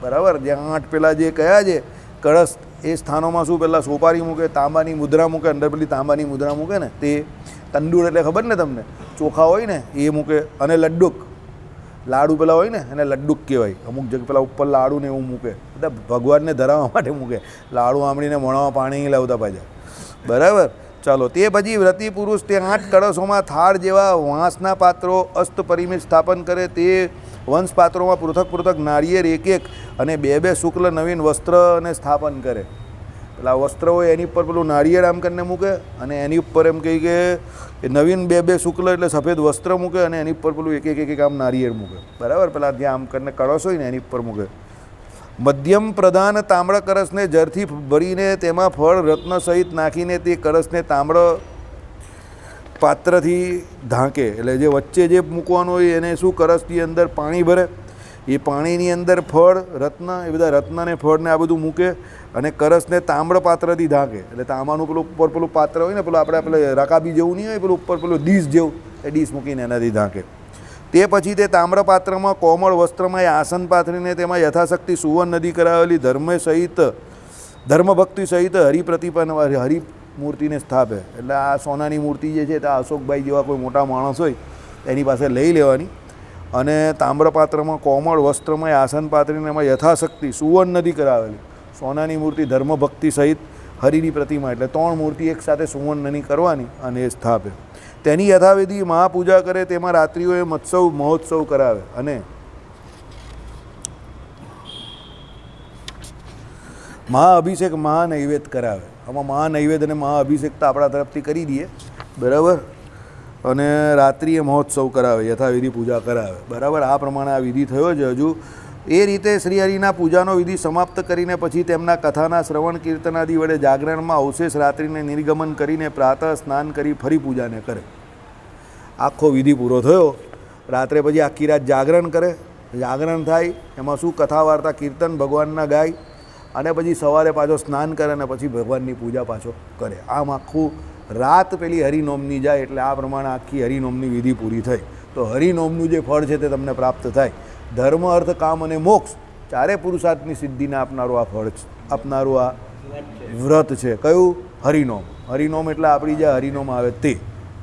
A: બરાબર. જ્યાં 8 પેલા જે કયા છે કળશ, એ સ્થાનોમાં શું પહેલાં સોપારી મૂકે, તાંબાની મુદ્રા મૂકે, અંદર પેલી તાંબાની મુદ્રા મૂકે ને તે. તંદૂળ એટલે ખબર ને તમને, ચોખા હોય ને એ મૂકે. અને લડ્ડુક, લાડુ પેલા હોય ને એને લડ્ડુક કહેવાય. અમુક જગ્યા પેલા ઉપર લાડુ ને એવું મૂકે, બધા ભગવાનને ધરાવવા માટે મૂકે. લાડુ આંબળીને મોણામાં પાણી લાવતા પાછા, બરાબર. ચાલો, તે પછી વ્રતિ પુરુષ તે 8 કળશોમાં થાળ જેવા વાંસના પાત્રો અસ્ત પરિમિત સ્થાપન કરે. તે વંશ પાત્રોમાં પૃથક નાળિયેર એક અને 2 શુક્લ નવીન વસ્ત્રને સ્થાપન કરે. પેલા વસ્ત્ર હોય એની ઉપર પેલું નાળિયેર આમ કરીને મૂકે, અને એની ઉપર એમ કહી કે નવીન 2 શુક્લ એટલે સફેદ વસ્ત્ર મૂકે, અને એની ઉપર પેલું એક આમ નાળિયેર મૂકે, બરાબર. પેલા જ્યાં આમ કરીને કળશ હોય ને એની ઉપર મૂકે. મધ્યમ પ્રધાન તામ્ર કળશને જળથી ભરીને તેમાં ફળ રત્ન સહિત નાખીને તે કળશને તામ્ર પાત્રથી ઢાંકે. એટલે જે વચ્ચે જે મૂકવાનું હોય એને શું, કળશની અંદર પાણી ભરે, એ પાણીની અંદર ફળ રત્ન, એ બધા રત્નને ફળને આ બધું મૂકે અને કળશને તામ્ર પાત્રથી ઢાંકે. એટલે તાંબાનું પેલું ઉપર પેલું પાત્ર હોય ને, પેલું આપણે રકાબી જેવું નહીં હોય, પેલું ઉપર પેલું ડીશ જેવું, એ ડીશ મૂકીને એનાથી ઢાંકે. તે પછી તે તામ્ર પાત્રમાં કોમળ વસ્ત્રમાં આસન પાથરીને તેમાં યથાશક્તિ સુવર્ણ નદી કરાવેલી ધર્મભક્તિ સહિત હરિપ્રતિપન્ન હરિમૂર્તિને સ્થાપે. એટલે આ સોનાની મૂર્તિ જે છે તે અશોકભાઈ જેવા કોઈ મોટા માણસ હોય એની પાસે લઈ લેવાની, અને તામ્રપાત્રમાં કોમળ વસ્ત્રમાં આસન પાથરીને એમાં યથાશક્તિ સુવર્ણ નદી કરાવેલી સોનાની મૂર્તિ ધર્મભક્તિ સહિત હરિની પ્રતિમા. એટલે 3 મૂર્તિ એકસાથે સુવર્ણની કરવાની અને એ સ્થાપે. તેની યથાવિધિ મહાપૂજા કરે. તેમાં રાત્રિઓએ મહોત્સવ કરાવે અને મહાઅભિષેક મહાનૈવેદ્ય કરાવે. આમાં મહાનૈવેદ્ય અને મહાઅભિષેક તો આપણા તરફથી કરી દઈએ, બરાબર. અને રાત્રિએ મહોત્સવ કરાવે, યથાવિધિ પૂજા કરાવે, બરાબર. આ પ્રમાણે આ વિધિ થયો છે. હજુ એ રીતે શ્રીહરિના પૂજાનો વિધિ સમાપ્ત કરીને પછી તેમના કથાના શ્રવણ કીર્તનાદિ વડે જાગરણમાં અવશેષ રાત્રિને નિર્ગમન કરીને પ્રાતઃ સ્નાન કરી ફરી પૂજાને કરે. આખો વિધિ પૂરો થયો. રાત્રે પછી આખી રાત જાગરણ કરે. જાગરણ થાય એમાં શું, કથા વાર્તા કીર્તન ભગવાનના ગાય, અને પછી સવારે પાછો સ્નાન કરે અને પછી ભગવાનની પૂજા પાછો કરે. આમ આખું રાત પેલી હરિનોમની જાય. એટલે આ પ્રમાણે આખી હરિનોમની વિધિ પૂરી થઈ. તો હરિનોમનું જે ફળ છે તે તમને પ્રાપ્ત થાય. ધર્મ, અર્થ, કામ અને મોક્ષ 4 પુરુષાર્થની સિદ્ધિને આપનારું આ ફળ છે, આપનારું આ વ્રત છે. કયું? હરિનોમ. હરિનોમ એટલે આપણી જે હરિનોમ આવે તે,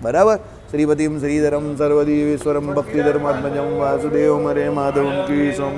A: બરાબર. શ્રીપતિમ શ્રીધરમ સર્વદેવેશ્વરમ ભક્તિધર્માત્મજમ વાસુદેવમ હરે માધવમ કૃષ્ણમ